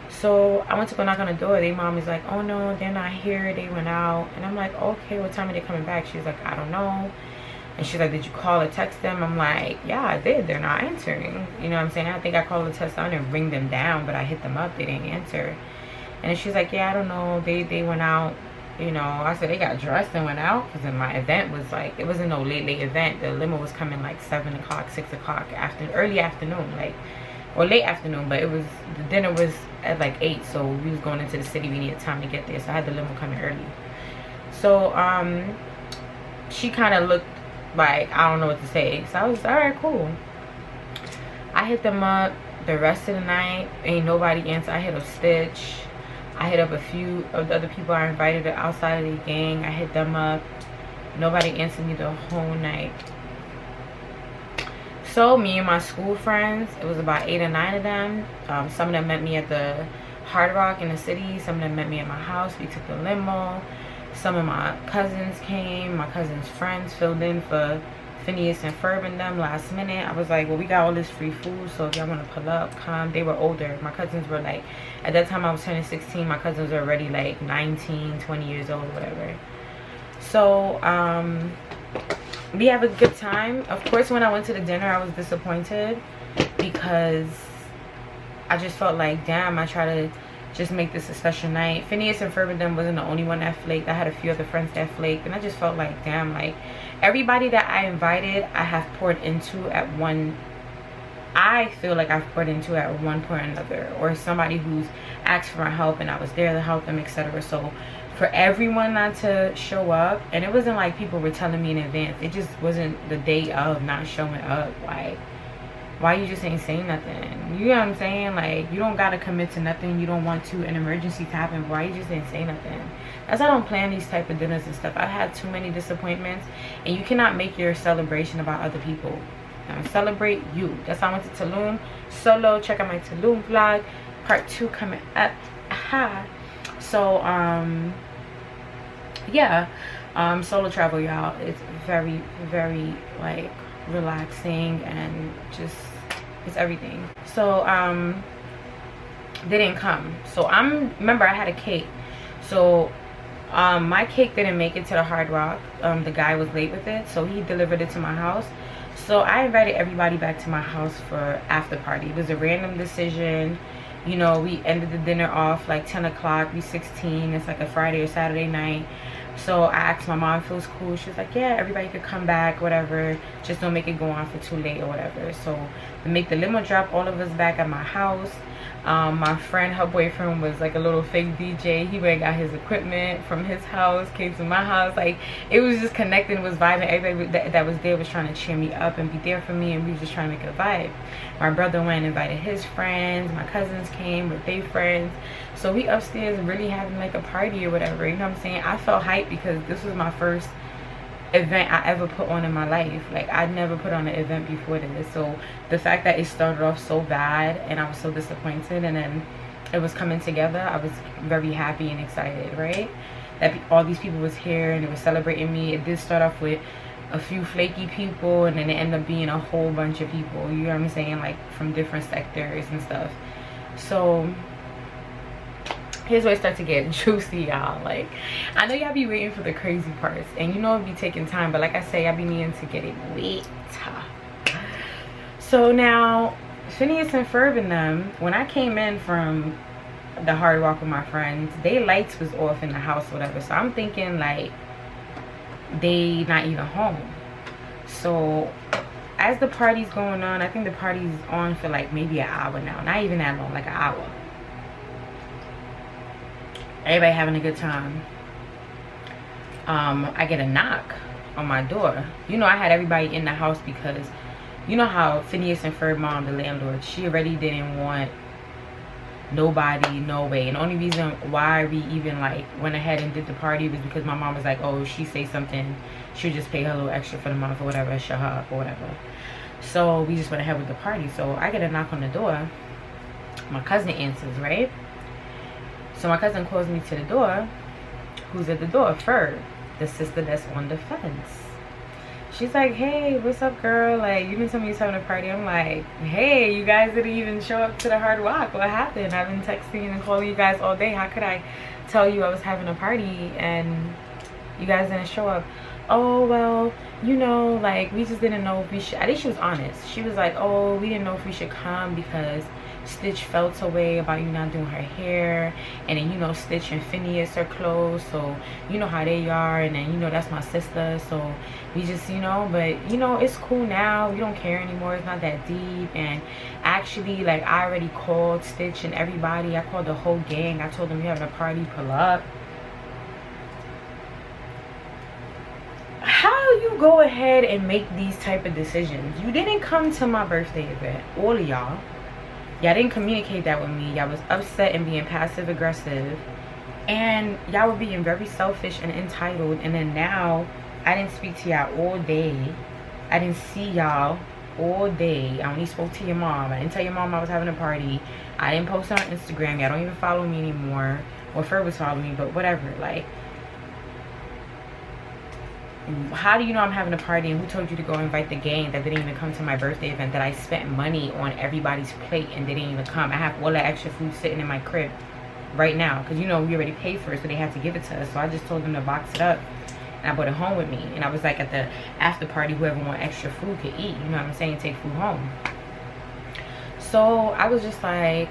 So I went to go knock on the door. Their mom is like, oh no, they're not here, they went out. And I'm like, okay, what time are they coming back? She's like, I don't know. And she's like, did you call or text them? I'm like, yeah, I did. They're not answering. You know what I'm saying? I think I called or text them and ring them down, but I hit them up. They didn't answer. And then she's like, yeah, I don't know. They went out. You know, I said they got dressed and went out, because my event was like, it wasn't no late event. The limo was coming like 7 o'clock, 6 o'clock, early afternoon, like, or late afternoon. But it was, the dinner was at like 8, so we was going into the city. We needed time to get there, so I had the limo coming early. So she kind of looked like, I don't know what to say. So I was, all right, cool. I hit them up the rest of the night. Ain't nobody answer. I hit a Stitch. I hit up a few of the other people I invited outside of the gang. I hit them up. Nobody answered me the whole night. So me and my school friends, it was about 8 or 9 of them. Some of them met me at the Hard Rock in the city. Some of them met me at my house. We took the limo. Some of my cousins came. My cousins' friends filled in for Phineas and Ferb and them last minute. I was like, well, we got all this free food, so if y'all want to pull up, come. They were older. My cousins were like, at that time I was turning 16. My cousins were already like 19, 20 years old, whatever. So we have a good time. Of course, when I went to the dinner, I was disappointed because I just felt like, damn, I try to just make this a special night. Phineas and Ferb and them wasn't the only one that flaked. I had a few other friends that flaked, and I just felt like, damn, like everybody that I invited, I have poured into at one. I feel like I've poured into at one point or another, or somebody who's asked for my help and I was there to help them, etc. So for everyone not to show up, and it wasn't like people were telling me in advance, it just wasn't the day of not showing up. Like, why you just ain't saying nothing? You know what I'm saying? Like, you don't gotta commit to nothing. You don't want to an emergency to happen. Why you just didn't say nothing? That's why I don't plan these type of dinners and stuff. I've had too many disappointments, and you cannot make your celebration about other people. Celebrate you. That's why I went to Tulum solo. Check out my Tulum vlog, part 2 coming up. Aha. So yeah, solo travel, y'all. It's very, very like relaxing, and just, it's everything. So they didn't come. So remember I had a cake. So my cake didn't make it to the Hard Rock. The guy was late with it, so he delivered it to my house. So I invited everybody back to my house for after party. It was a random decision. You know, we ended the dinner off like 10 o'clock. We 16. It's like a Friday or Saturday night. So I asked my mom if it was cool. She was like, yeah, everybody could come back, whatever. Just don't make it go on for too late or whatever. So to make the limo drop all of us back at my house. My friend, her boyfriend was like a little fake DJ. He went and got his equipment from his house, came to my house. Like, it was just connecting, it was vibing. Everybody that was there was trying to cheer me up and be there for me, and we were just trying to make a vibe. My brother went and invited his friends. My cousins came with their friends. So we upstairs really having like a party or whatever. You know what I'm saying? I felt hyped because this was my first event I ever put on in my life. Like, I'd never put on an event before this. So the fact that it started off so bad and I was so disappointed, and then it was coming together, I was very happy and excited, right? That all these people was here and it was celebrating me. It did start off with a few flaky people, and then it ended up being a whole bunch of people, you know what I'm saying, like from different sectors and stuff. So here's where it starts to get juicy, y'all. Like, I know y'all be waiting for the crazy parts, and you know it be taking time, but like I say, I be needing to get it wet. So now Phineas and Ferb and them, when I came in from the Hard Rock with my friends, they lights was off in the house or whatever. So I'm thinking like they not even home. So as the party's going on, I think the party's on for like maybe an hour now, not even that long, like an hour. Everybody having a good time. I get a knock on my door. You know, I had everybody in the house because you know how Phineas and Ferb mom, the landlord, she already didn't want nobody, no way. And the only reason why we even like went ahead and did the party was because my mom was like, oh, she say something, she'll just pay her a little extra for the month or whatever, shut her up or whatever. So we just went ahead with the party. So I get a knock on the door. My cousin answers, right? So my cousin calls me to the door. Who's at the door? Ferb, the sister that's on the fence. She's like, hey, what's up, girl? Like, you didn't tell me you was having a party. I'm like, hey, you guys didn't even show up to the Hard Rock. What happened? I've been texting and calling you guys all day. How could I tell you I was having a party and you guys didn't show up? Oh, well, you know, like, we just didn't know if we should. I think she was honest. She was like, oh, we didn't know if we should come because Stitch felt a way about you not doing her hair, and then you know Stitch and Phineas are close, so you know how they are, and then you know that's my sister, so we just, you know, but you know it's cool now, we don't care anymore, it's not that deep. And actually, like, I already called Stitch and everybody, I called the whole gang, I told them you're having a party, pull up. How you go ahead and make these type of decisions? You didn't come to my birthday event, all of y'all didn't communicate that with me. Y'all was upset and being passive aggressive, and y'all were being very selfish and entitled. And then now I didn't speak to y'all all day, I didn't see y'all all day. I only spoke to your mom. I didn't tell your mom I was having a party. I didn't post on Instagram. Y'all don't even follow me anymore. Well, Ferb was following me, but whatever. Like, how do you know I'm having a party, and who told you to go invite the gang that didn't even come to my birthday event, that I spent money on everybody's plate and they didn't even come? I have all that extra food sitting in my crib right now because, you know, we already paid for it, so they had to give it to us. So I just told them to box it up, and I brought it home with me. And I was like, at the after party, whoever want extra food could eat, you know what I'm saying, take food home. So I was just like,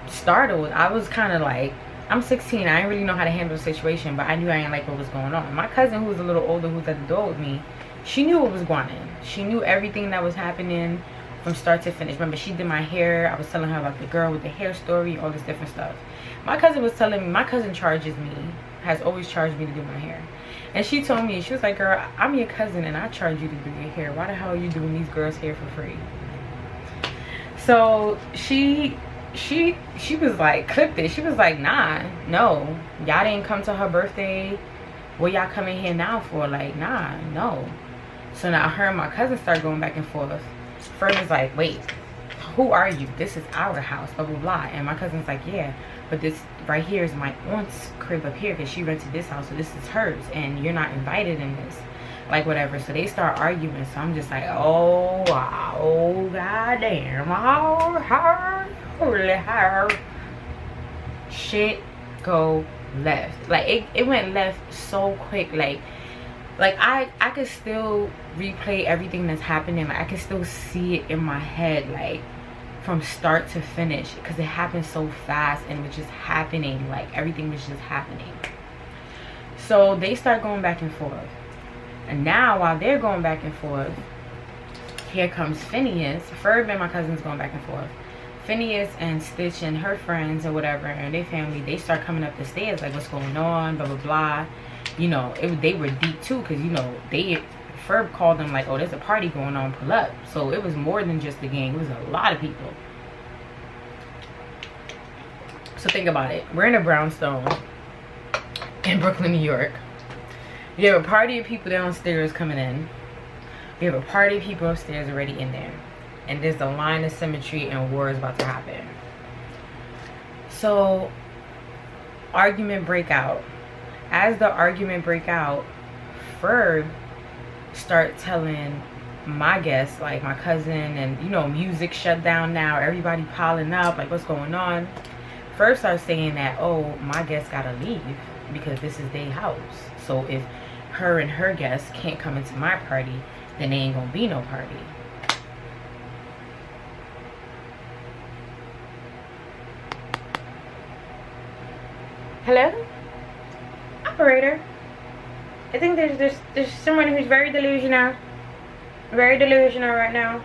startled. I was kind of like, I'm 16. I didn't really know how to handle the situation, but I knew I didn't like what was going on. My cousin, who was a little older, who was at the door with me, she knew what was going on. She knew everything that was happening from start to finish. Remember, she did my hair. I was telling her about the girl with the hair story, all this different stuff. My cousin was telling me, my cousin charges me, has always charged me to do my hair. And she told me, she was like, girl, I'm your cousin and I charge you to do your hair. Why the hell are you doing these girls' hair for free? So she was like, clipped it. She was like, nah, no, y'all didn't come to her birthday. What y'all coming here now for? Like, nah, no. So now her and my cousin started going back and forth. Fern was like, wait, who are you? This is our house, blah blah blah. And my cousin's like, yeah, but this right here is my aunt's crib up here because she rented this house, so this is hers and you're not invited in this, like whatever. So they start arguing. So I'm just like, oh wow, oh goddamn, shit go left. Like it went left so quick. Like I could still replay everything that's happening. Like I can still see it in my head, like from start to finish, because it happened so fast and it was just happening. Like everything was just happening. So they start going back and forth, and now while they're going back and forth, here comes Phineas. Ferb and my cousins going back and forth. Phineas and Stitch and her friends or whatever and their family, they start coming up the stairs like, what's going on, blah blah blah. You know, they were deep too, because you know, Ferb called them like, oh, there's a party going on, pull up. So it was more than just the gang, it was a lot of people. So think about it. We're in a brownstone in Brooklyn, New York. You have a party of people downstairs coming in. We have a party of people upstairs already in there. And there's a line of symmetry and war is about to happen. So argument break out. As the argument break out, Ferb start telling my guests, like my cousin, and you know, music shut down now, everybody piling up, like what's going on. Ferb starts saying that, oh, my guests gotta leave because this is their house. So if her and her guests can't come into my party, then there ain't gonna be no party. Hello? Operator. I think there's someone who's very delusional. Very delusional right now.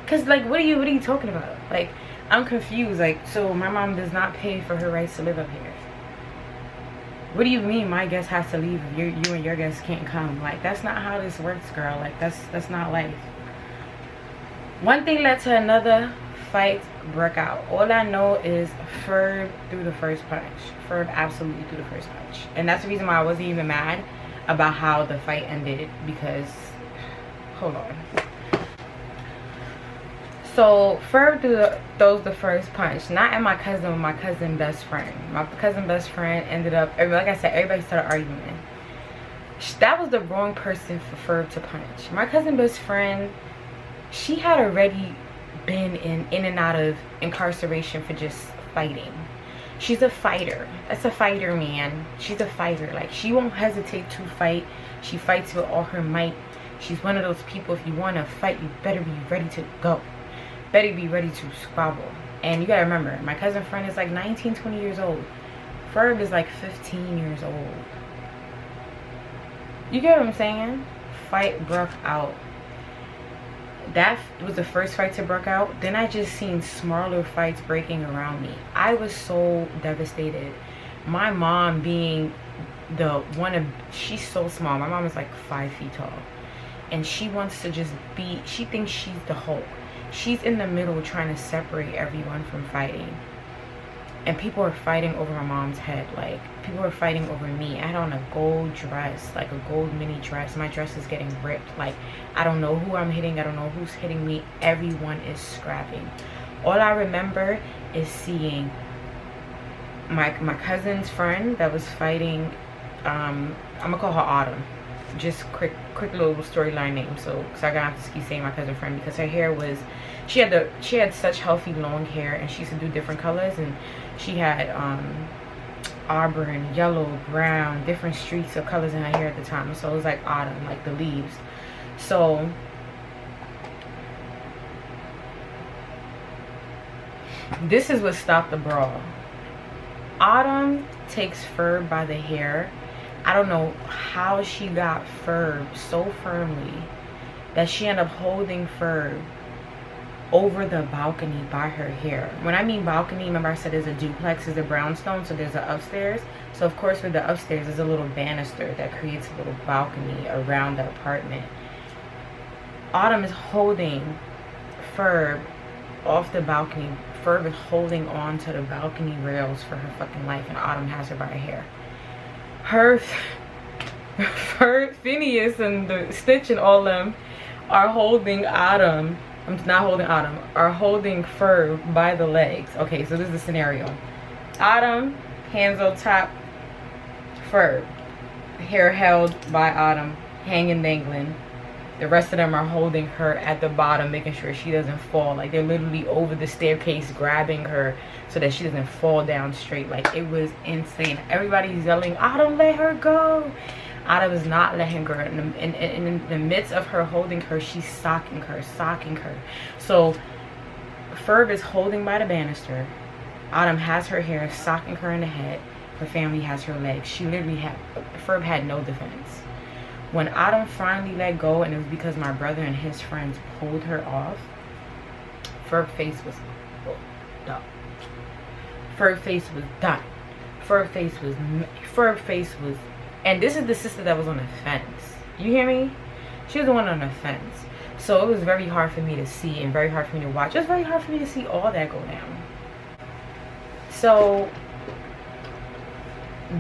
Cause like what are you talking about? Like I'm confused. Like, so my mom does not pay for her rights to live up here. What do you mean my guest has to leave if you and your guests can't come? Like that's not how this works, girl. Like that's not life. One thing led to another. Fight broke out. All I know is Ferb threw the first punch. Ferb absolutely threw the first punch. And that's the reason why I wasn't even mad about how the fight ended, because hold on. So Ferb throws the first punch, not at my cousin, but my cousin best friend. My cousin best friend ended up, like I said, everybody started arguing. That was the wrong person for Ferb to punch. My cousin best friend, she had already been in and out of incarceration for just fighting. She's a fighter. That's a fighter, man. She's a fighter. Like, she won't hesitate to fight. She fights with all her might. She's one of those people, if you want to fight, you better be ready to go. Better be ready to squabble. And you gotta remember, my cousin friend is like 19, 20 years old. Ferb is like 15 years old. You get what I'm saying? Fight broke out. That was the first fight to break out. Then I just seen smaller fights breaking around me. I was so devastated. My mom being the one of, she's so small. My mom is like 5 feet tall. And she wants to just be, she thinks she's the Hulk. She's in the middle trying to separate everyone from fighting. And people are fighting over my mom's head. Like, people are fighting over me. I had on a gold dress, like a gold mini dress. My dress is getting ripped. Like, I don't know who I'm hitting. I don't know who's hitting me. Everyone is scrapping. All I remember is seeing my cousin's friend that was fighting. I'm gonna call her Autumn. Just quick little storyline name. So I'm gonna have to keep saying my cousin friend because her hair was, she had such healthy long hair, and she used to do different colors, and she had auburn, yellow, brown, different streaks of colors in her hair at the time. So it was like autumn, like the leaves. So This is what stopped the brawl. Autumn takes Ferb by the hair. I don't know how she got Ferb so firmly that she ended up holding Ferb over the balcony by her hair. When I mean balcony, remember I said there's a duplex, is a brownstone, so there's an upstairs. So of course with the upstairs, there's a little banister that creates a little balcony around the apartment. Autumn is holding Ferb off the balcony. Ferb is holding on to the balcony rails for her fucking life, and Autumn has her by her hair. Ferb, Phineas, and the Stitch and all them are holding Autumn. I'm not holding Autumn. Are holding Ferb by the legs. Okay, so this is the scenario. Autumn, hands on top. Ferb, hair held by Autumn, hanging, dangling. The rest of them are holding her at the bottom, making sure she doesn't fall. Like, they're literally over the staircase grabbing her so that she doesn't fall down straight. Like, it was insane. Everybody's yelling, Autumn, let her go. Autumn is not letting her. In the midst of her holding her, she's socking her. So Ferb is holding by the banister. Autumn has her hair, socking her in the head. Her family has her legs. Ferb had no defense. When Autumn finally let go, and it was because my brother and his friends pulled her off, Ferb face was done. Ferb face was done. Ferb face was, and this is the sister that was on the fence. You hear me? She was the one on the fence. So it was very hard for me to see and very hard for me to watch. It was very hard for me to see all that go down. So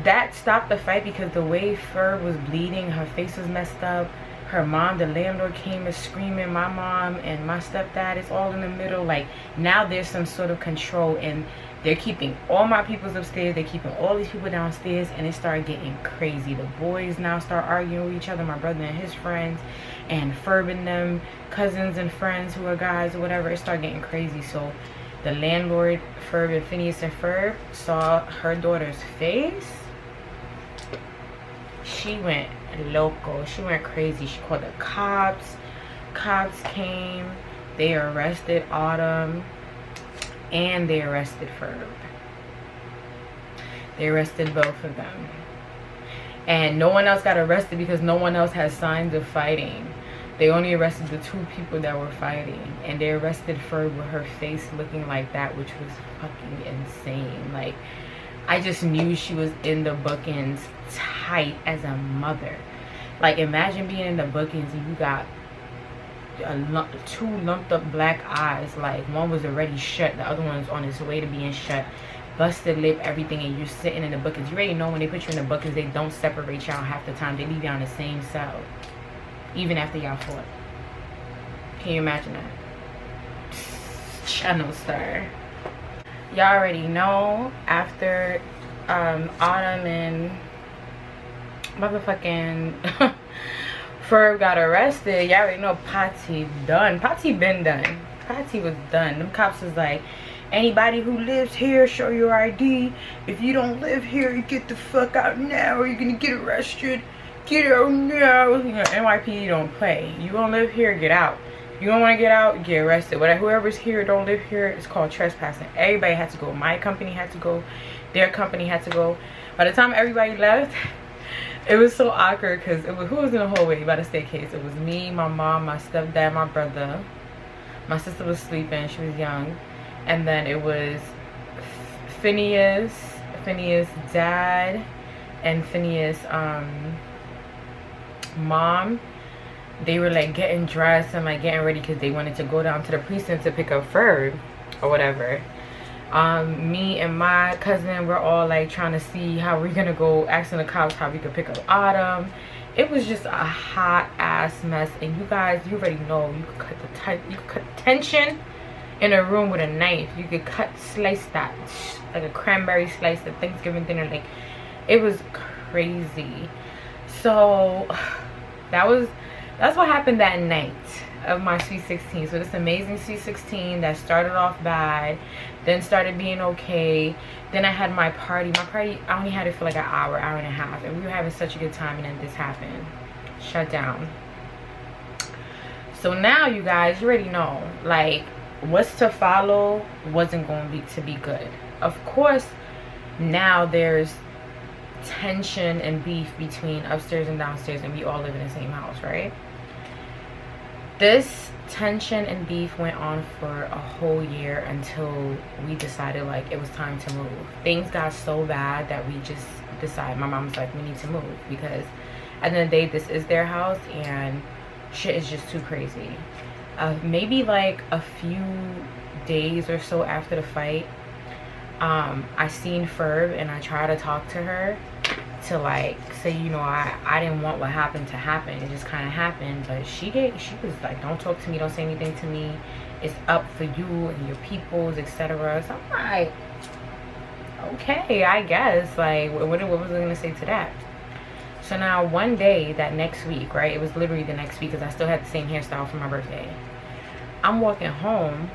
that stopped the fight, because the way Ferb was bleeding, her face was messed up. Her mom, the landlord, came and screaming. My mom and my stepdad is all in the middle. Like, now there's some sort of control, and they're keeping all my peoples upstairs. They're keeping all these people downstairs, and it started getting crazy. The boys now start arguing with each other, my brother and his friends, and Ferb and them, cousins and friends who are guys or whatever. It started getting crazy. So the landlord, Ferb, and Phineas and Ferb saw her daughter's face. She went loco. She went crazy. She called the cops. Cops came. They arrested Autumn. And they arrested Ferb. They arrested both of them. And no one else got arrested because no one else has signs of fighting. They only arrested the two people that were fighting. And they arrested Ferb with her face looking like that, which was fucking insane. Like, I just knew she was in the bookends tight as a mother. Like, imagine being in the bookends and you got two lumped up black eyes. Like, one was already shut, the other one's on its way to being shut. Busted lip, everything, and you're sitting in the bookends. You already know when they put you in the bookends, they don't separate y'all half the time. They leave y'all in the same cell, even after y'all fought. Can you imagine that? Channel star. Y'all already know, after Autumn and motherfucking Ferb got arrested, y'all already know Patty done. Patty been done. Patty was done. Them cops was like, anybody who lives here, show your ID. If you don't live here, you get the fuck out now, or you're gonna get arrested. Get out now. You know, NYPD don't play. You don't live here, get out. You don't want to get out, get arrested. Whatever, whoever's here, don't live here, it's called trespassing. Everybody had to go. My company had to go. Their company had to go. By the time everybody left, it was so awkward, because it was, who was in the hallway by the staircase? It was me, my mom, my stepdad, my brother. My sister was sleeping. She was young. And then it was Phineas, dad, and Phineas mom. They were like getting dressed and like getting ready because they wanted to go down to the precinct to pick up Ferb or whatever. Me and my cousin were all like trying to see how we're gonna go, asking the cops how we could pick up Autumn. It was just a hot ass mess, and you guys, you already know, you could cut tension in a room with a knife. You could slice that like a cranberry slice at Thanksgiving dinner. Like, it was crazy. So that's what happened that night of my Sweet 16. So this amazing Sweet 16 that started off bad, then started being okay. Then I had my party. I only had it for like an hour and a half, and we were having such a good time, and then this happened. Shut down. So now, you guys, you already know, like, what's to follow wasn't going to be good. Of course, now there's tension and beef between upstairs and downstairs, and we all live in the same house, right? This tension and beef went on for a whole year until we decided like it was time to move. Things got so bad that we just decided, my mom was like, we need to move, because at the end of the day, this is their house and shit is just too crazy. Maybe like a few days or so after the fight, I seen Ferb and I tried to talk to her to like say, you know, I didn't want what happened to happen. It just kind of happened. But she was like, don't talk to me, don't say anything to me. It's up for you and your peoples, etc. So I'm like, okay, I guess. Like, what was I gonna say to that? So now one day, that next week, right? It was literally the next week, because I still had the same hairstyle for my birthday. I'm walking home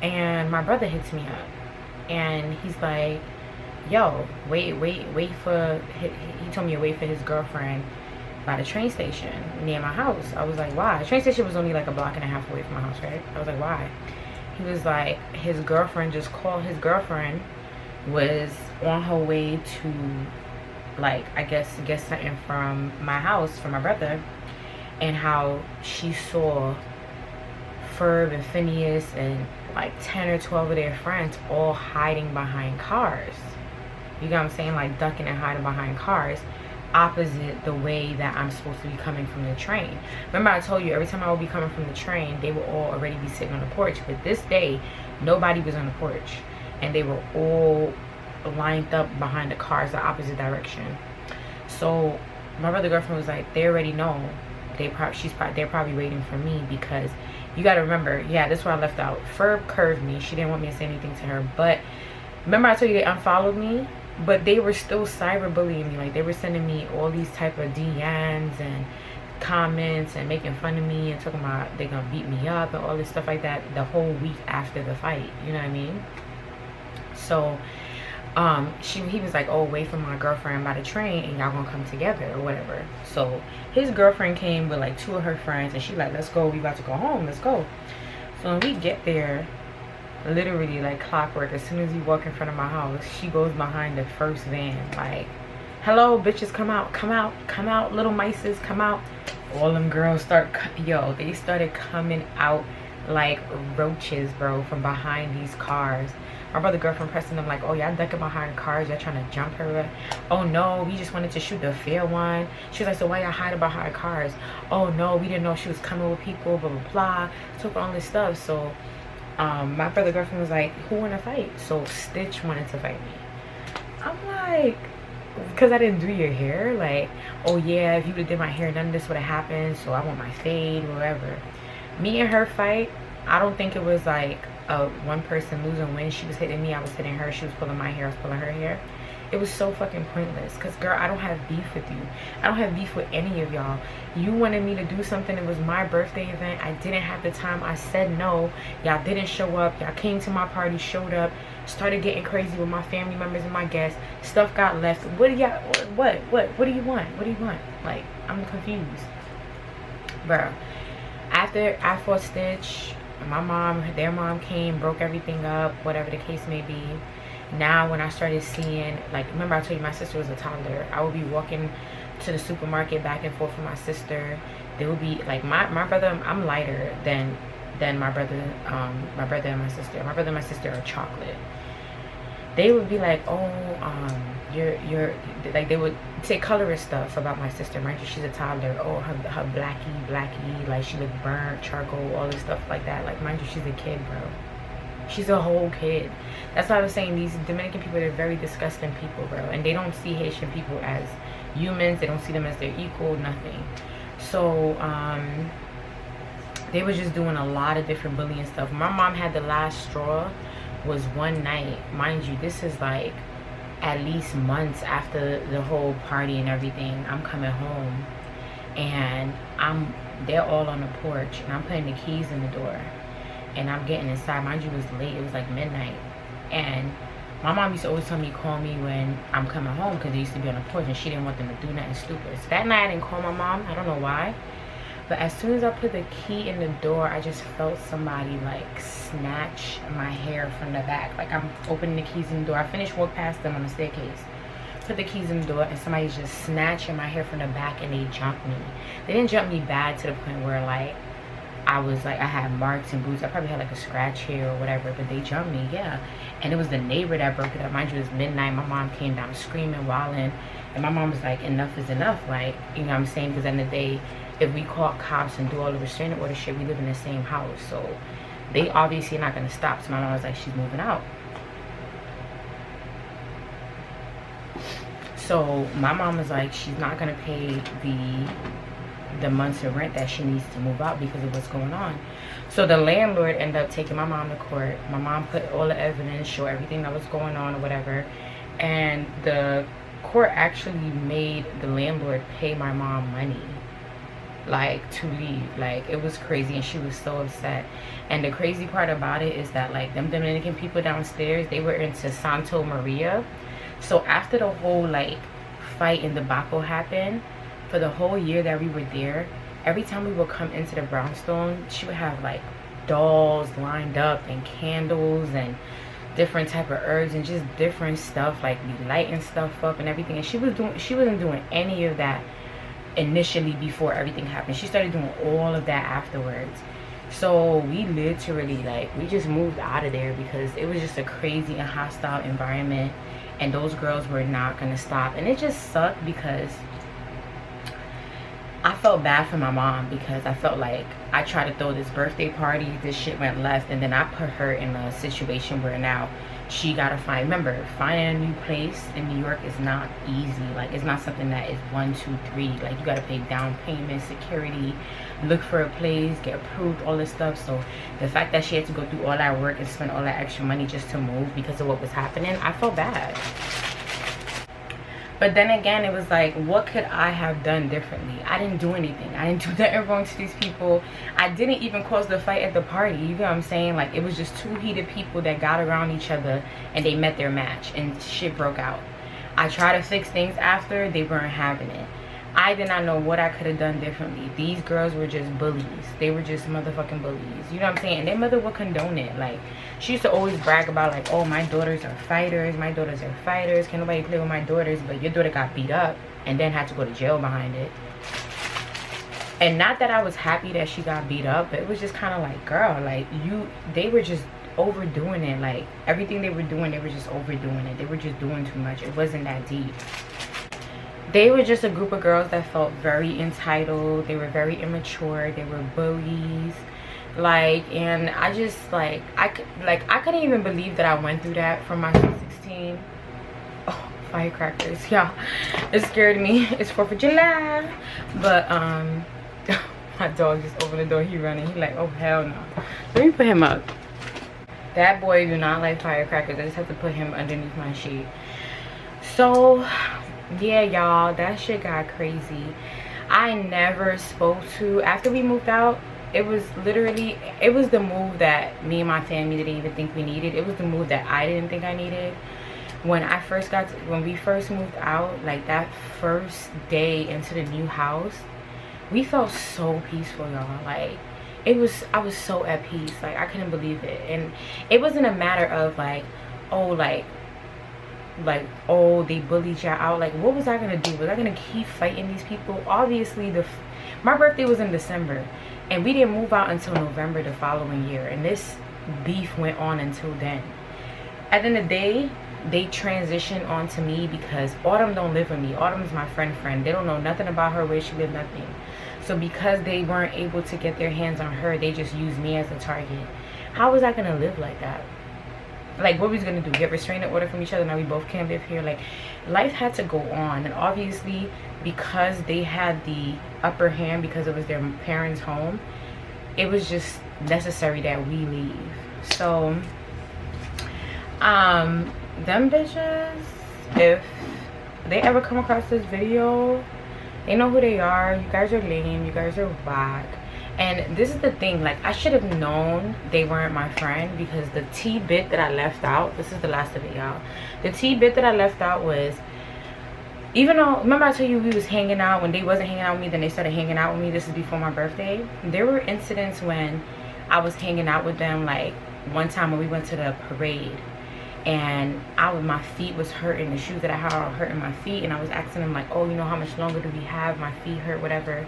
and my brother hits me up and he's like, yo, wait for, he told me to wait for his girlfriend by the train station near my house. I was like, why? The train station was only like a block and a half away from my house, right? I was like, why? He was like, his girlfriend just called. His girlfriend was on her way to, like, I guess get something from my house, from my brother, and how she saw Ferb and Phineas and like 10 or 12 of their friends all hiding behind cars. You know what I'm saying? Like ducking and hiding behind cars, opposite the way that I'm supposed to be coming from the train. Remember I told you every time I would be coming from the train, they would all already be sitting on the porch. But this day, nobody was on the porch. And they were all lined up behind the cars, the opposite direction. So my brother girlfriend was like, they already know. They're probably waiting for me, because you got to remember, yeah, this is where I left out. Ferb curved me. She didn't want me to say anything to her. But remember I told you they unfollowed me? But they were still cyberbullying me. Like, they were sending me all these type of DMs and comments and making fun of me and talking about they're going to beat me up and all this stuff like that the whole week after the fight. You know what I mean? So he was like, oh, wait for my girlfriend by the train and y'all gonna come together or whatever. So his girlfriend came with like 2 of her friends and she like, let's go, we about to go home, let's go. So when we get there, literally like clockwork, as soon as we walk in front of my house, she goes behind the first van like, hello bitches, come out, little mices, come out. All them girls they started coming out like roaches, bro, from behind these cars. My brother girlfriend pressing them like, oh, y'all ducking behind cars, y'all trying to jump her. Oh no, we just wanted to shoot the fair one. She was like, so why y'all hiding behind cars? Oh no, we didn't know she was coming with people, blah blah blah. Took all this stuff. So my brother girlfriend was like, who wanna fight? So Stitch wanted to fight me. I'm like, because I didn't do your hair, like, oh yeah, if you would have did my hair, none of this would have happened, so I want my fade, whatever. Me and her fight, I don't think it was like one person losing win. She was hitting me, I was hitting her, she was pulling my hair, I was pulling her hair. It was so fucking pointless, because girl, I don't have beef with you. I don't have beef with any of y'all. You wanted me to do something, it was my birthday event, I didn't have the time, I said no. Y'all didn't show up, y'all came to my party, showed up, started getting crazy with my family members and my guests. Stuff got left. What do y'all, what do you want? What do you want? Like, I'm confused, bro. After I fought Stitch, their mom came, broke everything up, whatever the case may be. Now when I started seeing, like, remember I told you my sister was a toddler, I would be walking to the supermarket back and forth with my sister. There would be like my brother, I'm lighter than my brother and my sister. My brother and my sister are chocolate. They would be like, oh, you're like, they would say colorist stuff about my sister. Mind you, she's a toddler. Oh, her blacky, like she looked burnt, charcoal, all this stuff like that. Like, mind you, she's a kid, bro. She's a whole kid. That's why I was saying these Dominican people, they're very disgusting people, bro. And they don't see Haitian people as humans. They don't see them as their equal, nothing. So they were just doing a lot of different bullying stuff. My mom had the last straw was one night. Mind you, this is like at least months after the whole party and everything. I'm coming home and they're all on the porch and I'm putting the keys in the door and I'm getting inside. Mind you, it was late, it was like midnight, and my mom used to always tell me, call me when I'm coming home, because they used to be on the porch and she didn't want them to do nothing stupid. So that night I didn't call my mom. I don't know why, But as soon as I put the key in the door, I just felt somebody like snatch my hair from the back. Like I'm opening the keys in the door. I finished walk past them on the staircase, put the keys in the door, and somebody's just snatching my hair from the back, and they jumped me. They didn't jump me bad to the point where like I was like, I had marks and bruises. I probably had like a scratch here or whatever, but they jumped me, yeah. And it was the neighbor that broke it up. Mind you, it was midnight. My mom came down screaming, wilding, and my mom was like, enough is enough. Like, you know what I'm saying? Because at the end of the day, if we call cops and do all the restraining order shit, we live in the same house. So they obviously not going to stop. So my mom was like, she's moving out. So my mom was like, she's not going to pay the months of rent that she needs to move out because of what's going on. So the landlord ended up taking my mom to court. My mom put all the evidence, show everything that was going on or whatever, and the court actually made the landlord pay my mom money, like, to leave. Like, it was crazy, and she was so upset. And the crazy part about it is that like them Dominican people downstairs, they were into Santo Maria. So after the whole like fight and debacle happened, for the whole year that we were there, every time we would come into the brownstone, she would have like dolls lined up and candles and different type of herbs and just different stuff, like be lighting stuff up and everything. And she wasn't doing any of that initially before everything happened. She started doing all of that afterwards. So we literally like, we just moved out of there because it was just a crazy and hostile environment, and those girls were not gonna stop. And it just sucked because I felt bad for my mom, because I felt like I tried to throw this birthday party, this shit went left, and then I put her in a situation where now she gotta find, remember, finding a new place in New York is not easy. Like, it's not something that is 1, 2, 3. Like, you gotta pay down payment, security, look for a place, get approved, all this stuff. So the fact that she had to go through all that work and spend all that extra money just to move because of what was happening, I felt bad. But then again, it was like, what could I have done differently? I didn't do anything. I didn't do nothing wrong to these people. I didn't even cause the fight at the party. You know what I'm saying? Like, it was just two heated people that got around each other and they met their match and shit broke out. I tried to fix things after, they weren't having it. I did not know what I could have done differently. These girls were just bullies. They were just motherfucking bullies. You know what I'm saying? And their mother would condone it. Like, she used to always brag about like, oh, my daughters are fighters. My daughters are fighters. Can't nobody play with my daughters. But your daughter got beat up and then had to go to jail behind it. And not that I was happy that she got beat up, but it was just kind of like, girl, like, they were just overdoing it. Like, everything they were doing, they were just overdoing it. They were just doing too much. It wasn't that deep. They were just a group of girls that felt very entitled. They were very immature. They were bullies. Like, and I just like, I couldn't even believe that I went through that from my 16. Oh, firecrackers, y'all. It scared me. It's 4th of July. But my dog just opened the door. He running. He like, oh hell no. Let me put him up. That boy do not like firecrackers. I just have to put him underneath my sheet. So yeah, y'all, that shit got crazy. I never spoke to, after we moved out, it was literally, it was the move that me and my family didn't even think we needed. It was the move that I didn't think I needed. When we first moved out, like that first day into the new house, we felt so peaceful, y'all. Like, I was so at peace. Like, I couldn't believe it. And it wasn't a matter of like, oh, oh, they bullied y'all out. Like, what was I gonna do? Was I gonna keep fighting these people? Obviously, my birthday was in December, and we didn't move out until November the following year, and this beef went on until then. At the end of the day, they transitioned onto me because Autumn don't live with me. Autumn's my friend. They don't know nothing about her, where she lived, nothing. So because they weren't able to get their hands on her, they just used me as a target. How was I gonna live like that? Like, what we was gonna do, get restraining order from each other? Now we both can't live here. Like, life had to go on. And obviously, because they had the upper hand, because it was their parents' home, it was just necessary that we leave. So them bitches, if they ever come across this video, they know who they are. You guys are lame. You guys are whack. And this is the thing, like, I should have known they weren't my friend, because the T-bit that I left out, this is the last of it, y'all. The T-bit that I left out was, even though, remember I told you we was hanging out, when they wasn't hanging out with me, then they started hanging out with me. This is before my birthday. There were incidents when I was hanging out with them, like one time when we went to the parade, and my feet was hurting, the shoes that I had are hurting my feet, and I was asking them like, oh, you know, how much longer do we have, my feet hurt, whatever.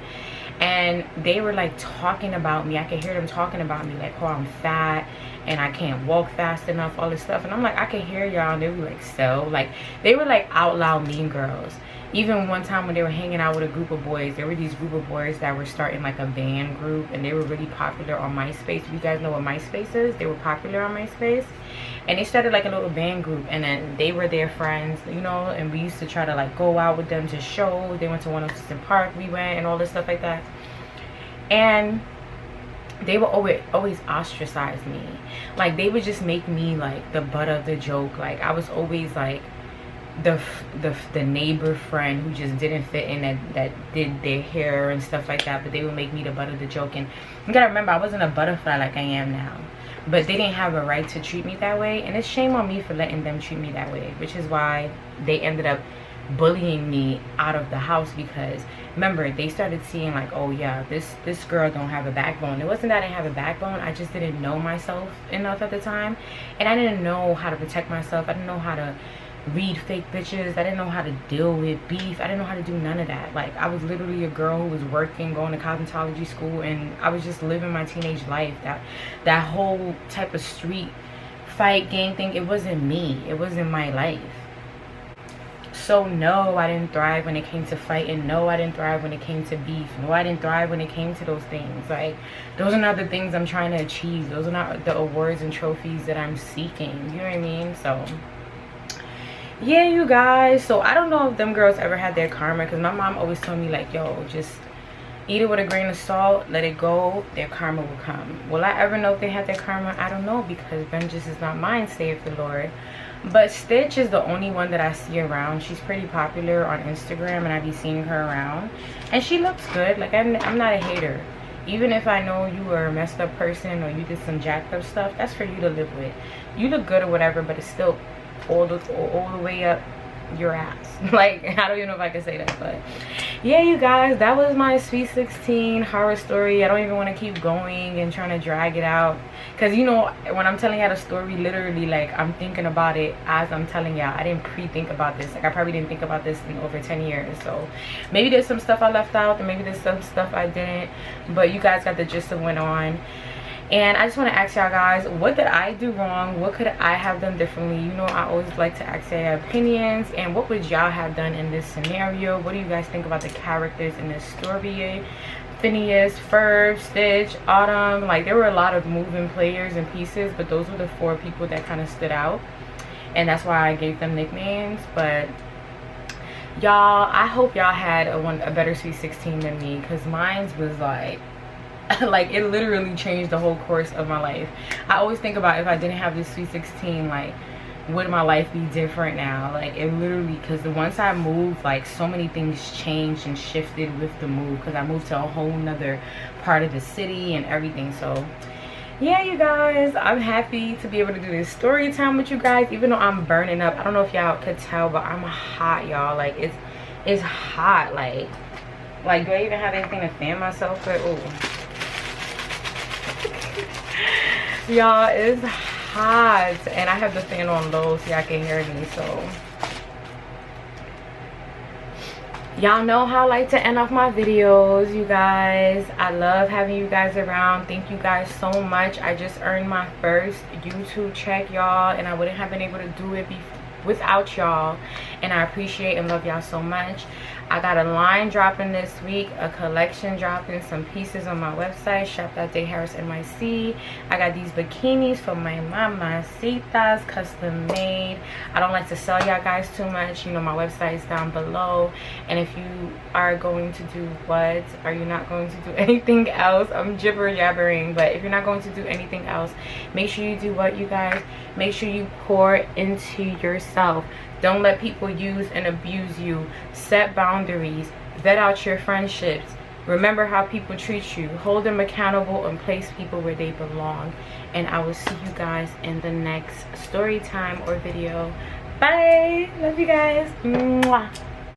And they were like talking about me. I could hear them talking about me, like, oh, I'm fat and I can't walk fast enough, all this stuff. And I'm like, I can hear y'all. And they were like, so, like, they were like out loud mean girls. Even one time when they were hanging out with a group of boys, there were these group of boys that were starting like a band group, and they were really popular on MySpace. If you guys know what MySpace is, they were popular on MySpace. And they started like a little band group, and then they were their friends, you know, and we used to try to like go out with them to shows. They went to 106 Park, we went, and all this stuff like that. And they would always ostracize me. Like, they would just make me like the butt of the joke. Like, I was always like the neighbor friend who just didn't fit in, that did their hair and stuff like that, but they would make me the butt of the joke. And you gotta remember, I wasn't a butterfly like I am now, but they didn't have a right to treat me that way, and it's shame on me for letting them treat me that way, which is why they ended up bullying me out of the house. Because remember, they started seeing like, oh yeah, this girl don't have a backbone. It wasn't that I didn't have a backbone, I just didn't know myself enough at the time, and I didn't know how to protect myself. I didn't know how to read fake bitches. I didn't know how to deal with beef. I didn't know how to do none of that. Like, I was literally a girl who was working, going to cosmetology school, and I was just living my teenage life. That whole type of street fight gang thing, it wasn't me. It wasn't my life. So no, I didn't thrive when it came to fighting. No, I didn't thrive when it came to beef. No, I didn't thrive when it came to those things. Like, those are not the things I'm trying to achieve. Those are not the awards and trophies that I'm seeking. You know what I mean? So yeah, you guys. So I don't know if them girls ever had their karma, because my mom always told me like, yo, just eat it with a grain of salt, let it go, their karma will come. Will I ever know if they had their karma? I don't know, because vengeance is not mine, saith the Lord. But Stitch is the only one that I see around. She's pretty popular on Instagram, and I be seeing her around, and she looks good. Like, I'm not a hater. Even if I know you are a messed up person or you did some jacked up stuff, that's for you to live with. You look good or whatever, but it's still all the way up your ass. Like, I don't even know if I can say that, but yeah, you guys, that was my Sweet 16 horror story. I don't even want to keep going and trying to drag it out, because you know, when I'm telling y'all the story, literally, like, I'm thinking about it as I'm telling y'all. I didn't pre-think about this. Like, I probably didn't think about this in over 10 years. So maybe there's some stuff I left out, and maybe there's some stuff I didn't, but you guys got the gist of what went on. And I just want to ask y'all guys, what did I do wrong? What could I have done differently? You know, I always like to ask your opinions. And what would y'all have done in this scenario? What do you guys think about the characters in this story? Phineas, Ferb, Stitch, Autumn. Like, there were a lot of moving players and pieces, but those were the 4 people that kind of stood out. And that's why I gave them nicknames. But y'all, I hope y'all had a better Sweet 16 than me, because mine was like like, it literally changed the whole course of my life. I always think about, if I didn't have this Sweet 16, like, would my life be different now? Like, it literally, because once I moved, like, so many things changed and shifted with the move, because I moved to a whole nother part of the city and everything. So yeah, you guys, I'm happy to be able to do this story time with you guys, even though I'm burning up. I don't know if y'all could tell, but I'm hot, y'all. Like, it's hot. Like, do I even have anything to fan myself with? Oh, y'all, it's hot, and I have the fan on low so y'all can hear me. So y'all know how I like to end off my videos, you guys. I love having you guys around. Thank you guys so much. I just earned my first YouTube check, y'all, and I wouldn't have been able to do it without y'all, and I appreciate and love y'all so much. I got a line dropping this week, a collection dropping, some pieces on my website, shop.Haras Nyc. I got these bikinis for my mamacitas, custom made. I don't like to sell y'all guys too much. You know, my website is down below. And if you are going to do what, are you not going to do anything else? I'm jibber jabbering, but if you're not going to do anything else, make sure you do what, you guys? Make sure you pour into yourself. Don't let people use and abuse you. Set boundaries. Vet out your friendships. Remember how people treat you. Hold them accountable and place people where they belong. And I will see you guys in the next story time or video. Bye. Love you guys. Mwah.